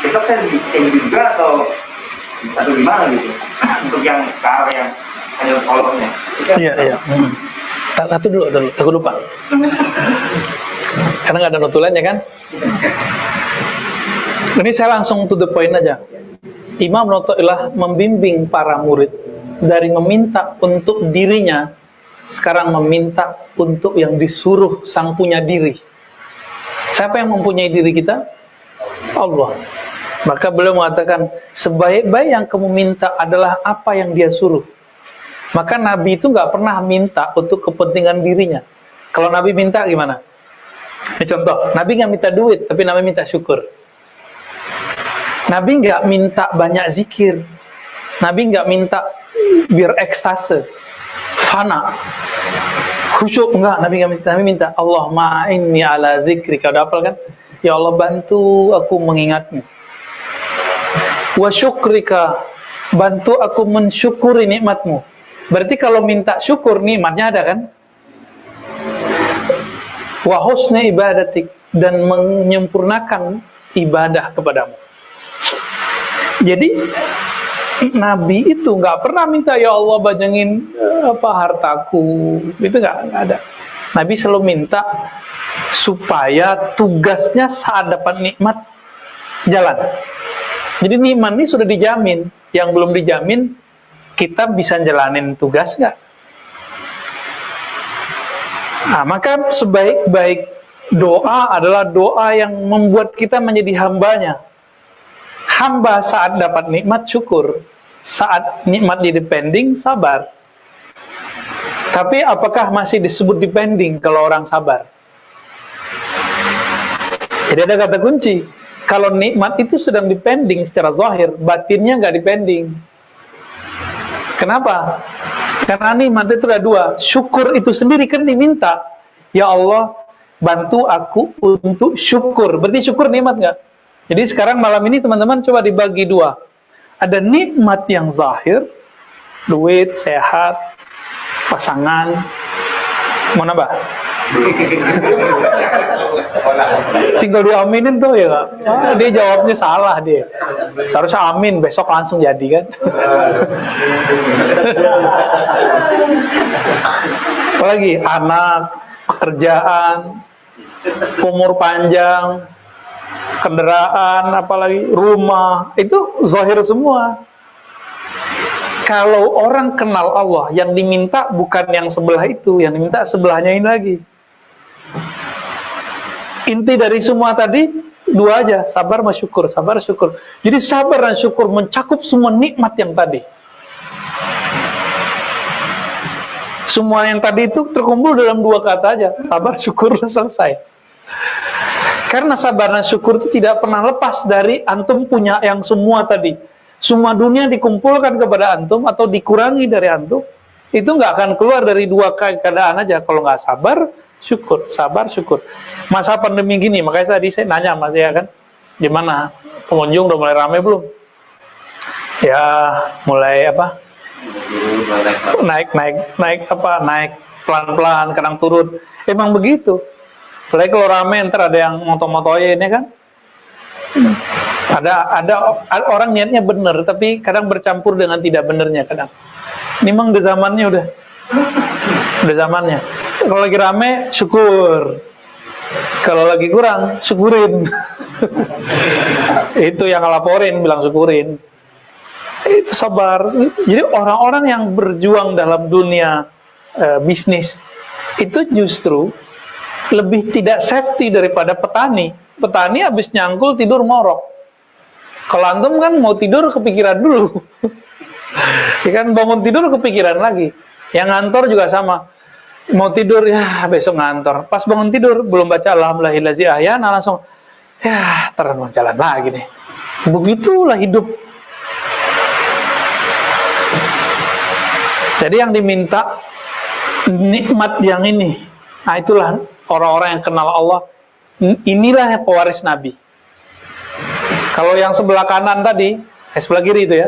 kita kan juga atau gimana gitu untuk yang ke arah yang hanya kolomnya. Iya. Satu dulu, aku lupa. Karena nggak ada notulennya kan. Ini saya langsung to the point aja. Imam Notailah membimbing para murid dari meminta untuk dirinya, sekarang meminta untuk yang disuruh sang punya diri. Siapa yang mempunyai diri kita? Allah. Maka beliau mengatakan, sebaik-baik yang kamu minta adalah apa yang dia suruh. Maka Nabi itu nggak pernah minta untuk kepentingan dirinya. Kalau Nabi minta gimana? Ini contoh, Nabi nggak minta duit, tapi Nabi minta syukur. Nabi nggak minta banyak zikir. Nabi nggak minta biar ekstase, fana, khusyuk, enggak. Nabi nggak minta. Nabi minta, Allahumma inni ala dzikrika. Udah hafal kan? Ya Allah, bantu aku mengingatmu. Wa syukrika, bantu aku mensyukuri nikmatmu. Berarti kalau minta syukur, nikmatnya ada kan? Wa husni ibadatik, dan menyempurnakan ibadah kepadamu. Jadi Nabi itu nggak pernah minta, ya Allah banyakin hartaku, itu nggak ada. Nabi selalu minta supaya tugasnya saat dapat nikmat jalan. Jadi nikmat ini sudah dijamin. Yang belum dijamin, kita bisa jalanin tugas nggak? Nah, maka sebaik-baik doa adalah doa yang membuat kita menjadi hambanya. Hamba saat dapat nikmat syukur, saat nikmat jadi pending sabar. Tapi apakah masih disebut depending kalau orang sabar? Jadi ada kata kunci. Kalau nikmat itu sedang depending secara zahir, batinnya nggak depending. Kenapa? Karena nikmat itu ada dua. Syukur itu sendiri kan diminta. Ya Allah, bantu aku untuk syukur. Berarti syukur nikmat nggak? Jadi sekarang malam ini teman-teman coba dibagi dua. Ada nikmat yang zahir, duit, sehat, pasangan. Mau nambah? Tinggal diaminin tuh ya Kak. Dia jawabnya salah dia. Seharusnya amin, besok langsung jadi kan. Apalagi anak, pekerjaan, umur panjang, kendaraan, apalagi rumah, itu zahir semua. Kalau orang kenal Allah, yang diminta bukan yang sebelah itu, yang diminta sebelahnya ini lagi. Inti dari semua tadi dua aja, sabar sama syukur, sabar syukur. Jadi sabar dan syukur mencakup semua nikmat yang tadi. Semua yang tadi itu terkumpul dalam dua kata aja, sabar, syukur, selesai. Karena sabar dan syukur itu tidak pernah lepas dari antum punya yang semua tadi. Semua dunia dikumpulkan kepada antum atau dikurangi dari antum, itu nggak akan keluar dari dua keadaan aja. Kalau nggak sabar, syukur, sabar, syukur. Masa pandemi gini, makanya tadi saya nanya Mas ya kan, gimana pengunjung udah mulai ramai belum? Ya mulai apa? Naik pelan-pelan, kadang turun. Emang begitu. Apalagi kalau ramai ntar ada yang moto-motoin ya kan. Ada orang niatnya benar, tapi kadang bercampur dengan tidak benernya kadang. Ini memang udah zamannya udah zamannya. Kalau lagi rame syukur, kalau lagi kurang syukurin. Itu yang ngelaporin bilang syukurin. Itu sabar. Jadi orang-orang yang berjuang dalam dunia bisnis itu justru lebih tidak safety daripada petani. Petani habis nyangkul tidur ngorok. Kalau antum kan mau tidur kepikiran dulu. Ya kan, bangun tidur kepikiran lagi. Yang ngantor juga sama. Mau tidur, ya besok ngantor. Pas bangun tidur, belum baca alhamdulillahillazi ahyana, langsung, ya terus mau jalan lagi nih. Begitulah hidup. Jadi yang diminta nikmat yang ini. Nah itulah orang-orang yang kenal Allah. Inilah yang pewaris Nabi. Kalau yang sebelah kanan tadi, sebelah kiri itu ya,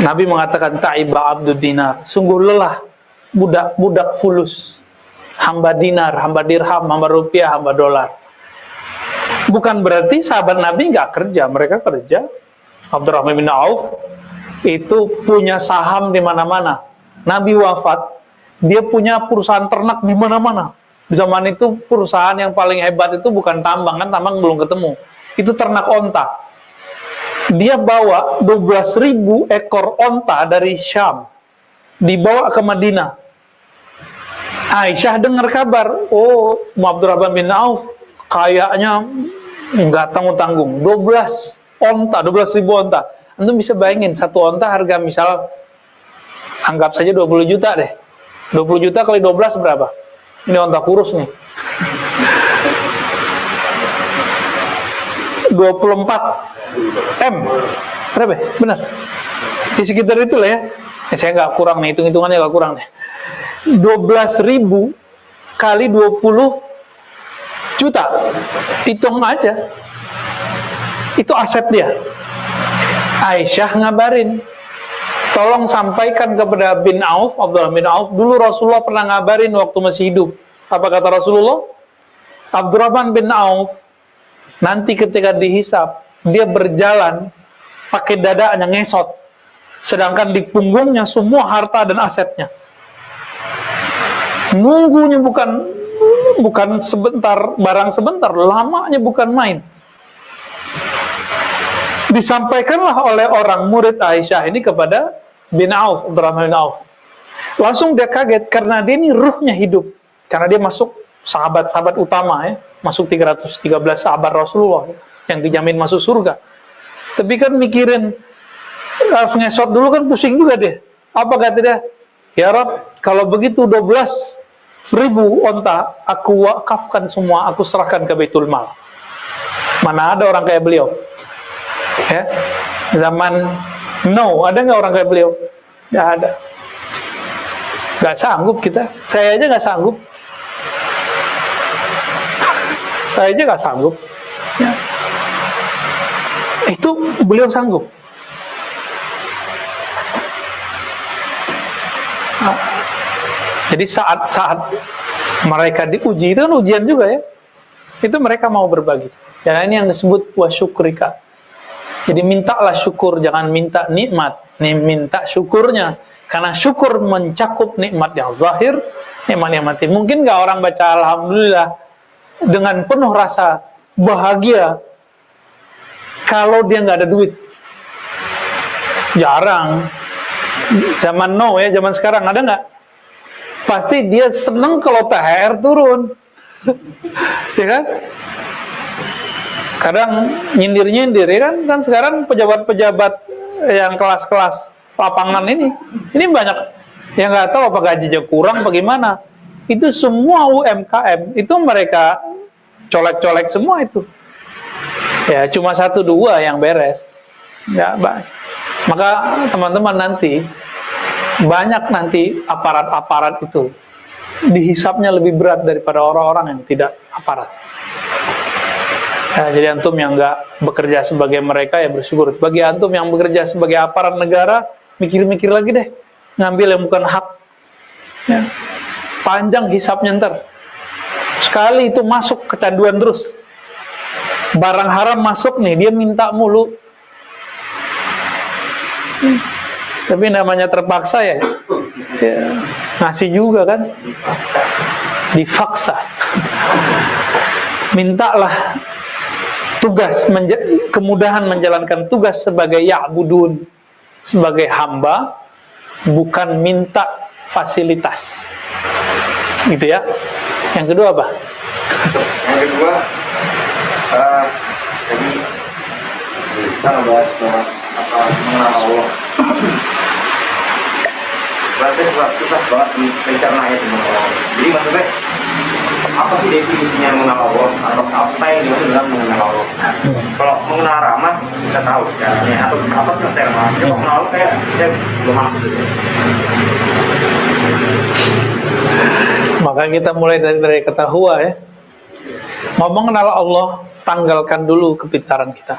Nabi mengatakan ta'iba abdud dinar, sungguh lelah budak fulus, hamba dinar, hamba dirham, hamba rupiah, hamba dolar. Bukan berarti sahabat Nabi nggak kerja, mereka kerja. Abdurrahman bin Auf itu punya saham di mana-mana. Nabi wafat, dia punya perusahaan ternak di mana-mana. Di zaman itu perusahaan yang paling hebat itu bukan tambang, kan tambang belum ketemu. Itu ternak onta. Dia bawa 12.000 ekor onta dari Syam, dibawa ke Madinah. Aisyah dengar kabar, oh Abdurrahman bin Auf kayaknya nggak tanggung-tanggung, 12.000 onta. Antum bisa bayangin, satu onta harga misal, anggap saja 20 juta deh. 20 juta kali 12 berapa? Ini onta kurus nih. 24 M. Berapa? Benar. Di sekitar itulah ya. Saya nggak kurang nih, hitung-hitungannya nggak kurang deh. 12.000 kali 20 juta. Hitung aja. Itu aset dia. Aisyah ngabarin, tolong sampaikan kepada bin Auf, Abdullah bin Auf, dulu Rasulullah pernah ngabarin waktu masih hidup. Apa kata Rasulullah? Abdurrahman bin Auf nanti ketika dihisab, dia berjalan pakai dadanya ngesot, sedangkan di punggungnya semua harta dan asetnya. Nunggunya bukan sebentar, barang sebentar, lamanya bukan main. Disampaikanlah oleh orang murid Aisyah ini kepada bin Auf, Abdurrahman bin Auf. Langsung dia kaget karena dia ini ruhnya hidup. Karena dia masuk sahabat-sahabat utama ya, masuk 313 sahabat Rasulullah yang dijamin masuk surga. Tapi kan mikirin harus ngesot dulu kan pusing juga deh. Apa kata dia? Ya Rabb, kalau begitu 12.000 onta aku wakafkan semua, aku serahkan ke Baitul Mal. Mana ada orang kayak beliau? Ya, zaman ada nggak orang kayak beliau? Nggak ada. Nggak sanggup kita. Saya aja nggak sanggup. Saya aja nggak sanggup. Ya. Itu beliau sanggup. Nah, jadi saat mereka diuji, itu kan ujian juga ya. Itu mereka mau berbagi. Dan ini yang disebut wasyukrika. Jadi mintalah syukur, jangan minta nikmat, minta syukurnya. Karena syukur mencakup nikmat yang zahir, nikmat yang mati. Mungkin nggak orang baca alhamdulillah dengan penuh rasa bahagia kalau dia nggak ada duit? Jarang. Zaman now ya, zaman sekarang ada nggak? Pasti dia seneng kalau THR turun. Ya kan? Kadang nyindir-nyindir ya kan sekarang pejabat-pejabat yang kelas-kelas lapangan ini banyak yang nggak tahu apa gajinya kurang bagaimana. Itu semua UMKM itu mereka colek-colek semua itu. Ya cuma 1-2 yang beres. Nggak baik. Maka teman-teman nanti banyak nanti aparat-aparat itu dihisapnya lebih berat daripada orang-orang yang tidak aparat. Jadi antum yang nggak bekerja sebagai mereka ya bersyukur. Bagi antum yang bekerja sebagai aparat negara, mikir-mikir lagi deh, ngambil yang bukan hak. Ya. Panjang hisapnya ntar. Sekali itu masuk kecanduan terus. Barang haram masuk nih, dia minta mulu. Tapi namanya terpaksa ya, ngasih juga kan. Dipaksa. Mintalah tugas, kemudahan menjalankan tugas sebagai ya'budun, sebagai hamba, bukan minta fasilitas gitu ya. Yang kedua apa? Yang kedua, jadi kita ngebahas apa mengenal Allah. Saya susah banget mencerna ayat mengenal Allah. Jadi maksudnya apa sih definisinya mengenal Allah atau apa yang dimaksud dengan mengenal Allah? Kalau mengenal rahmat kita tahu caranya atau apa sih maksudnya rahmat? Kalau mengenal Allah saya belum masuk. Maka kita mulai dari kata huwa ya. Mau mengenal Allah, tanggalkan dulu kepintaran kita.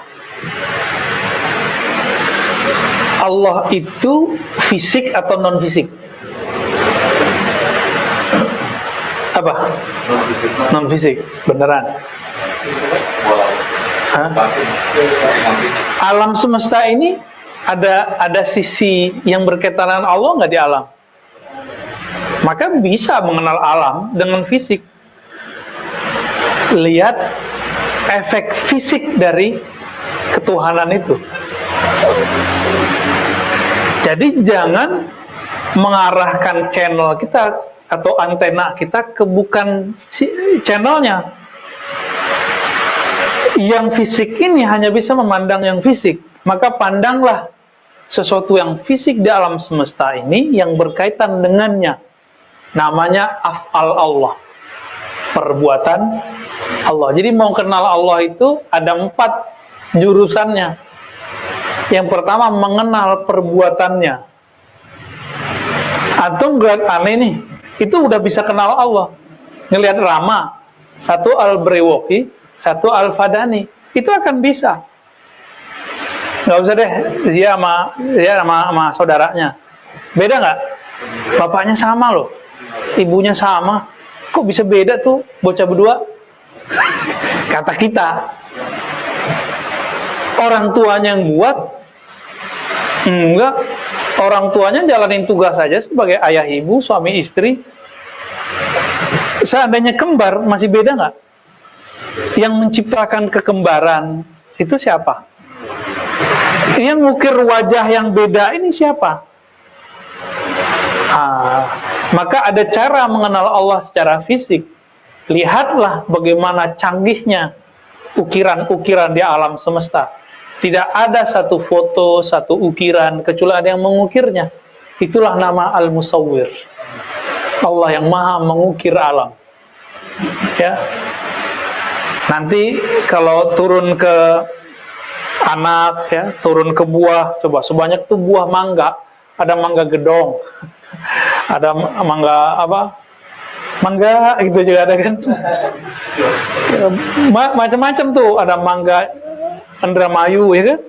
Allah itu fisik atau non fisik? Apa? Non fisik, beneran? Hah? Alam semesta ini ada sisi yang berkaitan dengan Allah nggak di alam? Maka bisa mengenal alam dengan fisik. Lihat efek fisik dari ketuhanan itu. Jadi jangan mengarahkan channel kita atau antena kita ke bukan channelnya. Yang fisik ini hanya bisa memandang yang fisik. Maka pandanglah sesuatu yang fisik di alam semesta ini yang berkaitan dengannya. Namanya af'al Allah, perbuatan Allah. Jadi mau kenal Allah itu ada 4 jurusannya. Yang pertama mengenal perbuatannya. Antum ngeliat aneh nih, itu udah bisa kenal Allah. Ngelihat Rama, satu Al-Brewoki, satu Al-Fadani, itu akan bisa. Nggak usah deh dia sama saudaranya. Beda nggak? Bapaknya sama loh, ibunya sama. Kok bisa beda tuh bocah berdua? Kata kita, orang tuanya yang buat, enggak. Orang tuanya jalanin tugas saja sebagai ayah ibu, suami istri. Seandainya kembar, masih beda nggak? Yang menciptakan kekembaran itu siapa? Yang ngukir wajah yang beda ini siapa? Maka ada cara mengenal Allah secara fisik. Lihatlah bagaimana canggihnya ukiran-ukiran di alam semesta. Tidak ada satu foto, satu ukiran kecuali ada yang mengukirnya. Itulah nama Al-Musawwir. Allah yang maha mengukir alam. Ya. Nanti kalau turun ke anak, ya, turun ke buah, coba sebanyak tuh buah mangga, ada mangga gedong, ada mangga apa? Mangga gitu juga ada kan. Macam-macam tuh, ada mangga Indramayu, ya kan?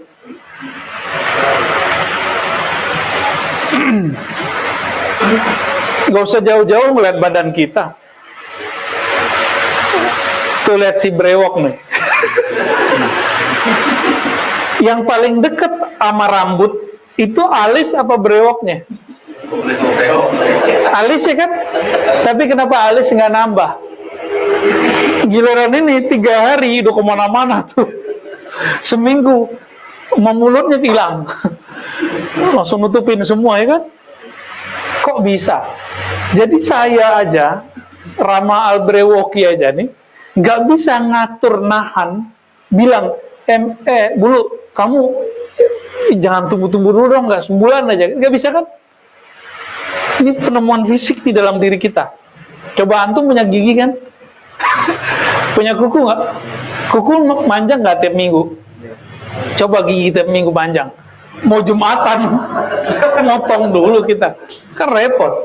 Gak usah jauh-jauh melihat badan kita. Tuh lihat si brewok nih. Yang paling dekat sama rambut itu alis apa brewoknya? Alis ya kan? Tapi kenapa alis nggak nambah? Giliran ini 3 hari udah kemana-mana tuh. Seminggu mulutnya hilang. Langsung nutupin semua ya kan? Kok bisa? Jadi saya aja, Rama Al-Brewoki aja nih, nggak bisa ngatur nahan, bilang, bulu, kamu jangan tumbuh-tumbuh dulu dong, nggak sebulan aja, nggak bisa kan? Ini penemuan fisik di dalam diri kita. Coba antum punya gigi kan? Punya kuku nggak? Kuku panjang nggak tiap minggu? Coba gigi tiap minggu panjang. Mau Jumatan, motong dulu kita. Kan repot.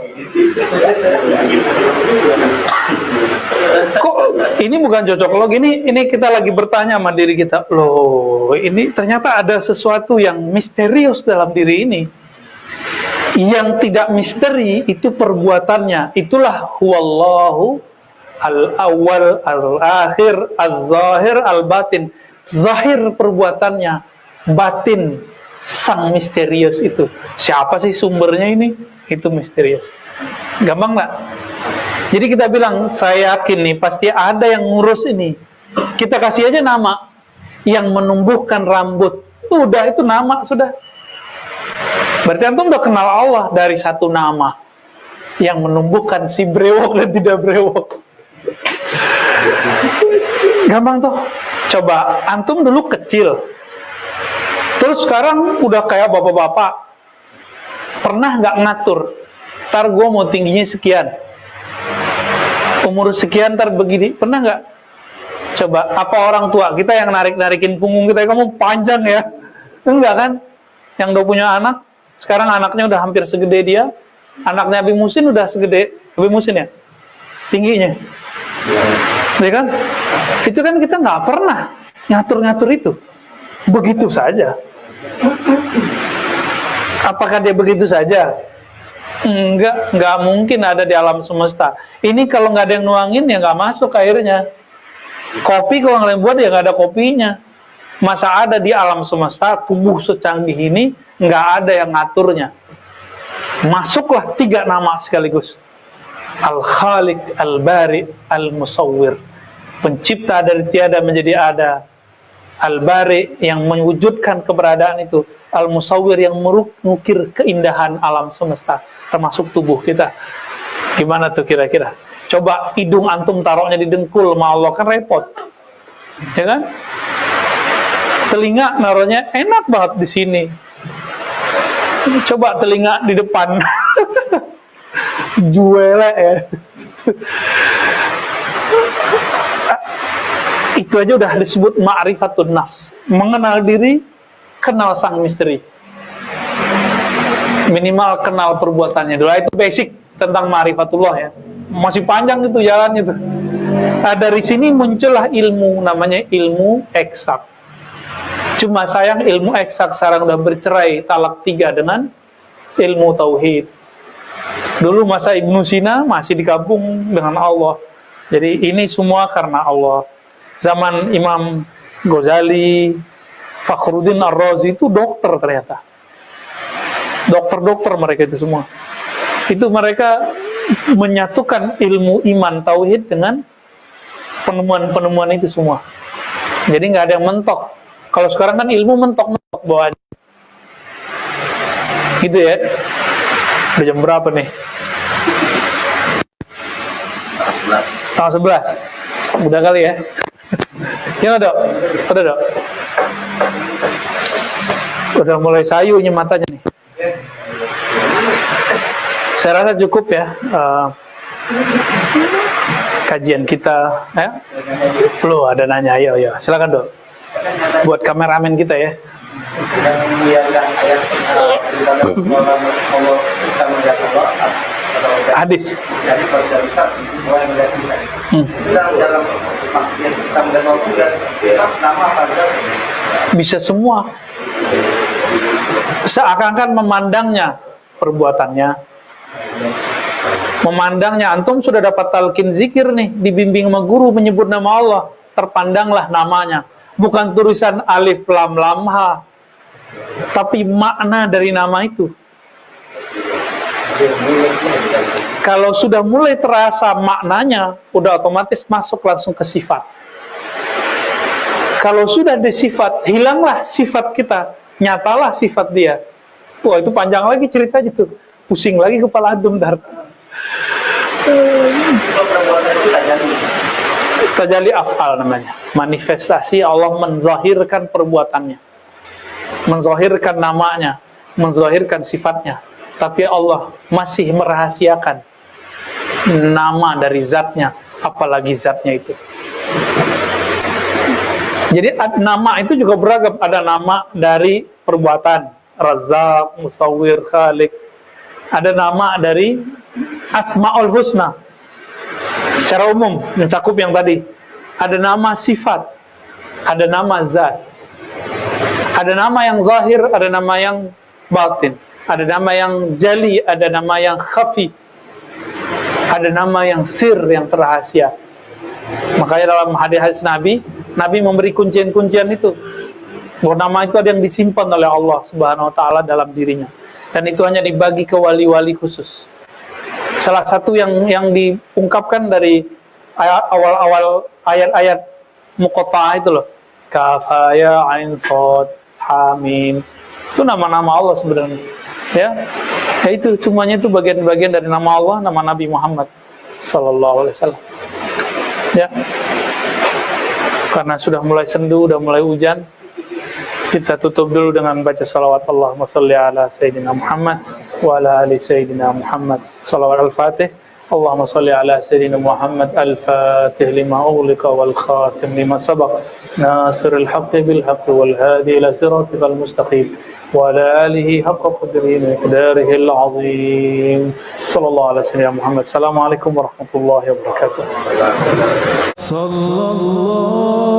Kok ini bukan cocok loh? Ini kita lagi bertanya sama diri kita. Loh, ini ternyata ada sesuatu yang misterius dalam diri ini. Yang tidak misteri itu perbuatannya. Itulah huwallahu al-awwal, al-akhir, al-zahir, al-batin. Zahir perbuatannya, batin sang misterius itu. Siapa sih sumbernya ini? Itu misterius. Gampang nggak? Jadi kita bilang, saya yakin nih pasti ada yang ngurus ini. Kita kasih aja nama. Yang menumbuhkan rambut. Udah, itu nama sudah. Berarti antum udah kenal Allah dari satu nama. Yang menumbuhkan si brewok dan tidak brewok. Gampang tuh. Coba antum dulu kecil, terus sekarang udah kayak bapak-bapak. Pernah nggak ngatur? Ntar gue mau tingginya sekian, umur sekian ntar begini. Pernah nggak? Coba, apa orang tua kita yang narik-narikin punggung kita, kamu panjang ya? Enggak kan? Yang udah punya anak, sekarang anaknya udah hampir segede dia. Anaknya Abi Musin udah segede Abi Musin ya? Tingginya. Ya kan? Itu kan kita nggak pernah ngatur-ngatur itu. Begitu saja. Apakah dia begitu saja? Nggak mungkin ada di alam semesta. Ini kalau nggak ada yang nuangin ya nggak masuk airnya. Kopi kalau nggak buat ya nggak ada kopinya. Masa ada di alam semesta tubuh secanggih ini nggak ada yang ngaturnya. Masuklah 3 nama sekaligus. Al-Khaliq, Al-Bari, Al-Musawwir. Pencipta dari tiada menjadi ada. Al-Bari yang mewujudkan keberadaan itu. Al-Musawwir yang mengukir keindahan alam semesta, termasuk tubuh kita. Gimana tuh kira-kira? Coba hidung antum taruhnya di dengkul sama Allah, kan repot. Ya kan? Telinga naruhnya enak banget di sini. Coba telinga di depan. Juele ya. Itu aja udah disebut ma'rifatun nafs. Mengenal diri, kenal sang misteri. Minimal kenal perbuatannya dulu. Itu basic tentang ma'rifatullah ya. Masih panjang itu jalannya tuh. Nah, dari sini muncullah ilmu, namanya ilmu eksak. Cuma sayang ilmu eksak sekarang udah bercerai talak 3 dengan ilmu tauhid. Dulu masa Ibnu Sina masih digabung dengan Allah. Jadi ini semua karena Allah. Zaman Imam Ghazali, Fakhruddin Ar-Razi itu dokter ternyata. Dokter-dokter mereka itu semua. Itu mereka menyatukan ilmu iman tauhid dengan penemuan-penemuan itu semua. Jadi nggak ada yang mentok. Kalau sekarang kan ilmu mentok-mentok bawaannya. Gitu ya. Udah jam berapa nih? 10:30. Udah kali ya. Ya dok. Udah dok. Udah mulai sayunya matanya nih. Saya rasa cukup ya kajian kita. Ya? Belum ada nanya, ayo silakan dok. Buat kameramen kita ya. Hadis. Bisa semua. Seakan-akan memandangnya perbuatannya. Memandangnya, antum sudah dapat talqin zikir nih, dibimbing sama guru menyebut nama Allah, terpandanglah namanya. Bukan tulisan alif lam lam ha, tapi makna dari nama itu. Kalau sudah mulai terasa maknanya, udah otomatis masuk langsung ke sifat. Kalau sudah disifat, hilanglah sifat kita, nyatalah sifat dia. Wah, itu panjang lagi ceritanya tuh. Pusing lagi kepala antum dar. Tajalli af'al namanya. Manifestasi Allah menzahirkan perbuatannya. Menzahirkan namanya, menzahirkan sifatnya. Tapi Allah masih merahasiakan nama dari zatnya, apalagi zatnya itu. Jadi nama itu juga beragam. Ada nama dari perbuatan, Razzaq, Musawwir, Khaliq. Ada nama dari Asma'ul Husna, secara umum mencakup yang tadi. Ada nama sifat, ada nama zat. Ada nama yang zahir, ada nama yang batin. Ada nama yang jali, ada nama yang khafi. Ada nama yang sir, yang terrahasia. Makanya dalam hadis-hadis Nabi memberi kuncian-kuncian itu. Bahwa nama itu ada yang disimpan oleh Allah Subhanahu wa taala dalam dirinya. Dan itu hanya dibagi ke wali-wali khusus. Salah satu yang diungkapkan dari awal-awal ayat-ayat muqatta'ah itu loh. Kaf, ya, ain, shad, ha, mim. Itu nama-nama Allah sebenarnya. Ya itu semuanya itu bagian-bagian dari nama Allah, nama Nabi Muhammad sallallahu alaihi wasallam. Ya. Karena sudah mulai sendu, sudah mulai hujan, kita tutup dulu dengan baca salawat Allahumma salli ala Sayyidina Muhammad wa ala ali Sayyidina Muhammad. Salawat al-Fatih. Allahumma salli ala Sayyidina Muhammad al-Fatih lima ughliqa wal khatim lima sabaq nasiril haqqi bil haqqi wal hadi ila siratikal mustaqim wa ala alihi haqqa qadrihi wa miqdarihi al-azim. Sallallahu ala Sayyidina Muhammad. Assalamualaikum warahmatullahi wabarakatuh. sallallahu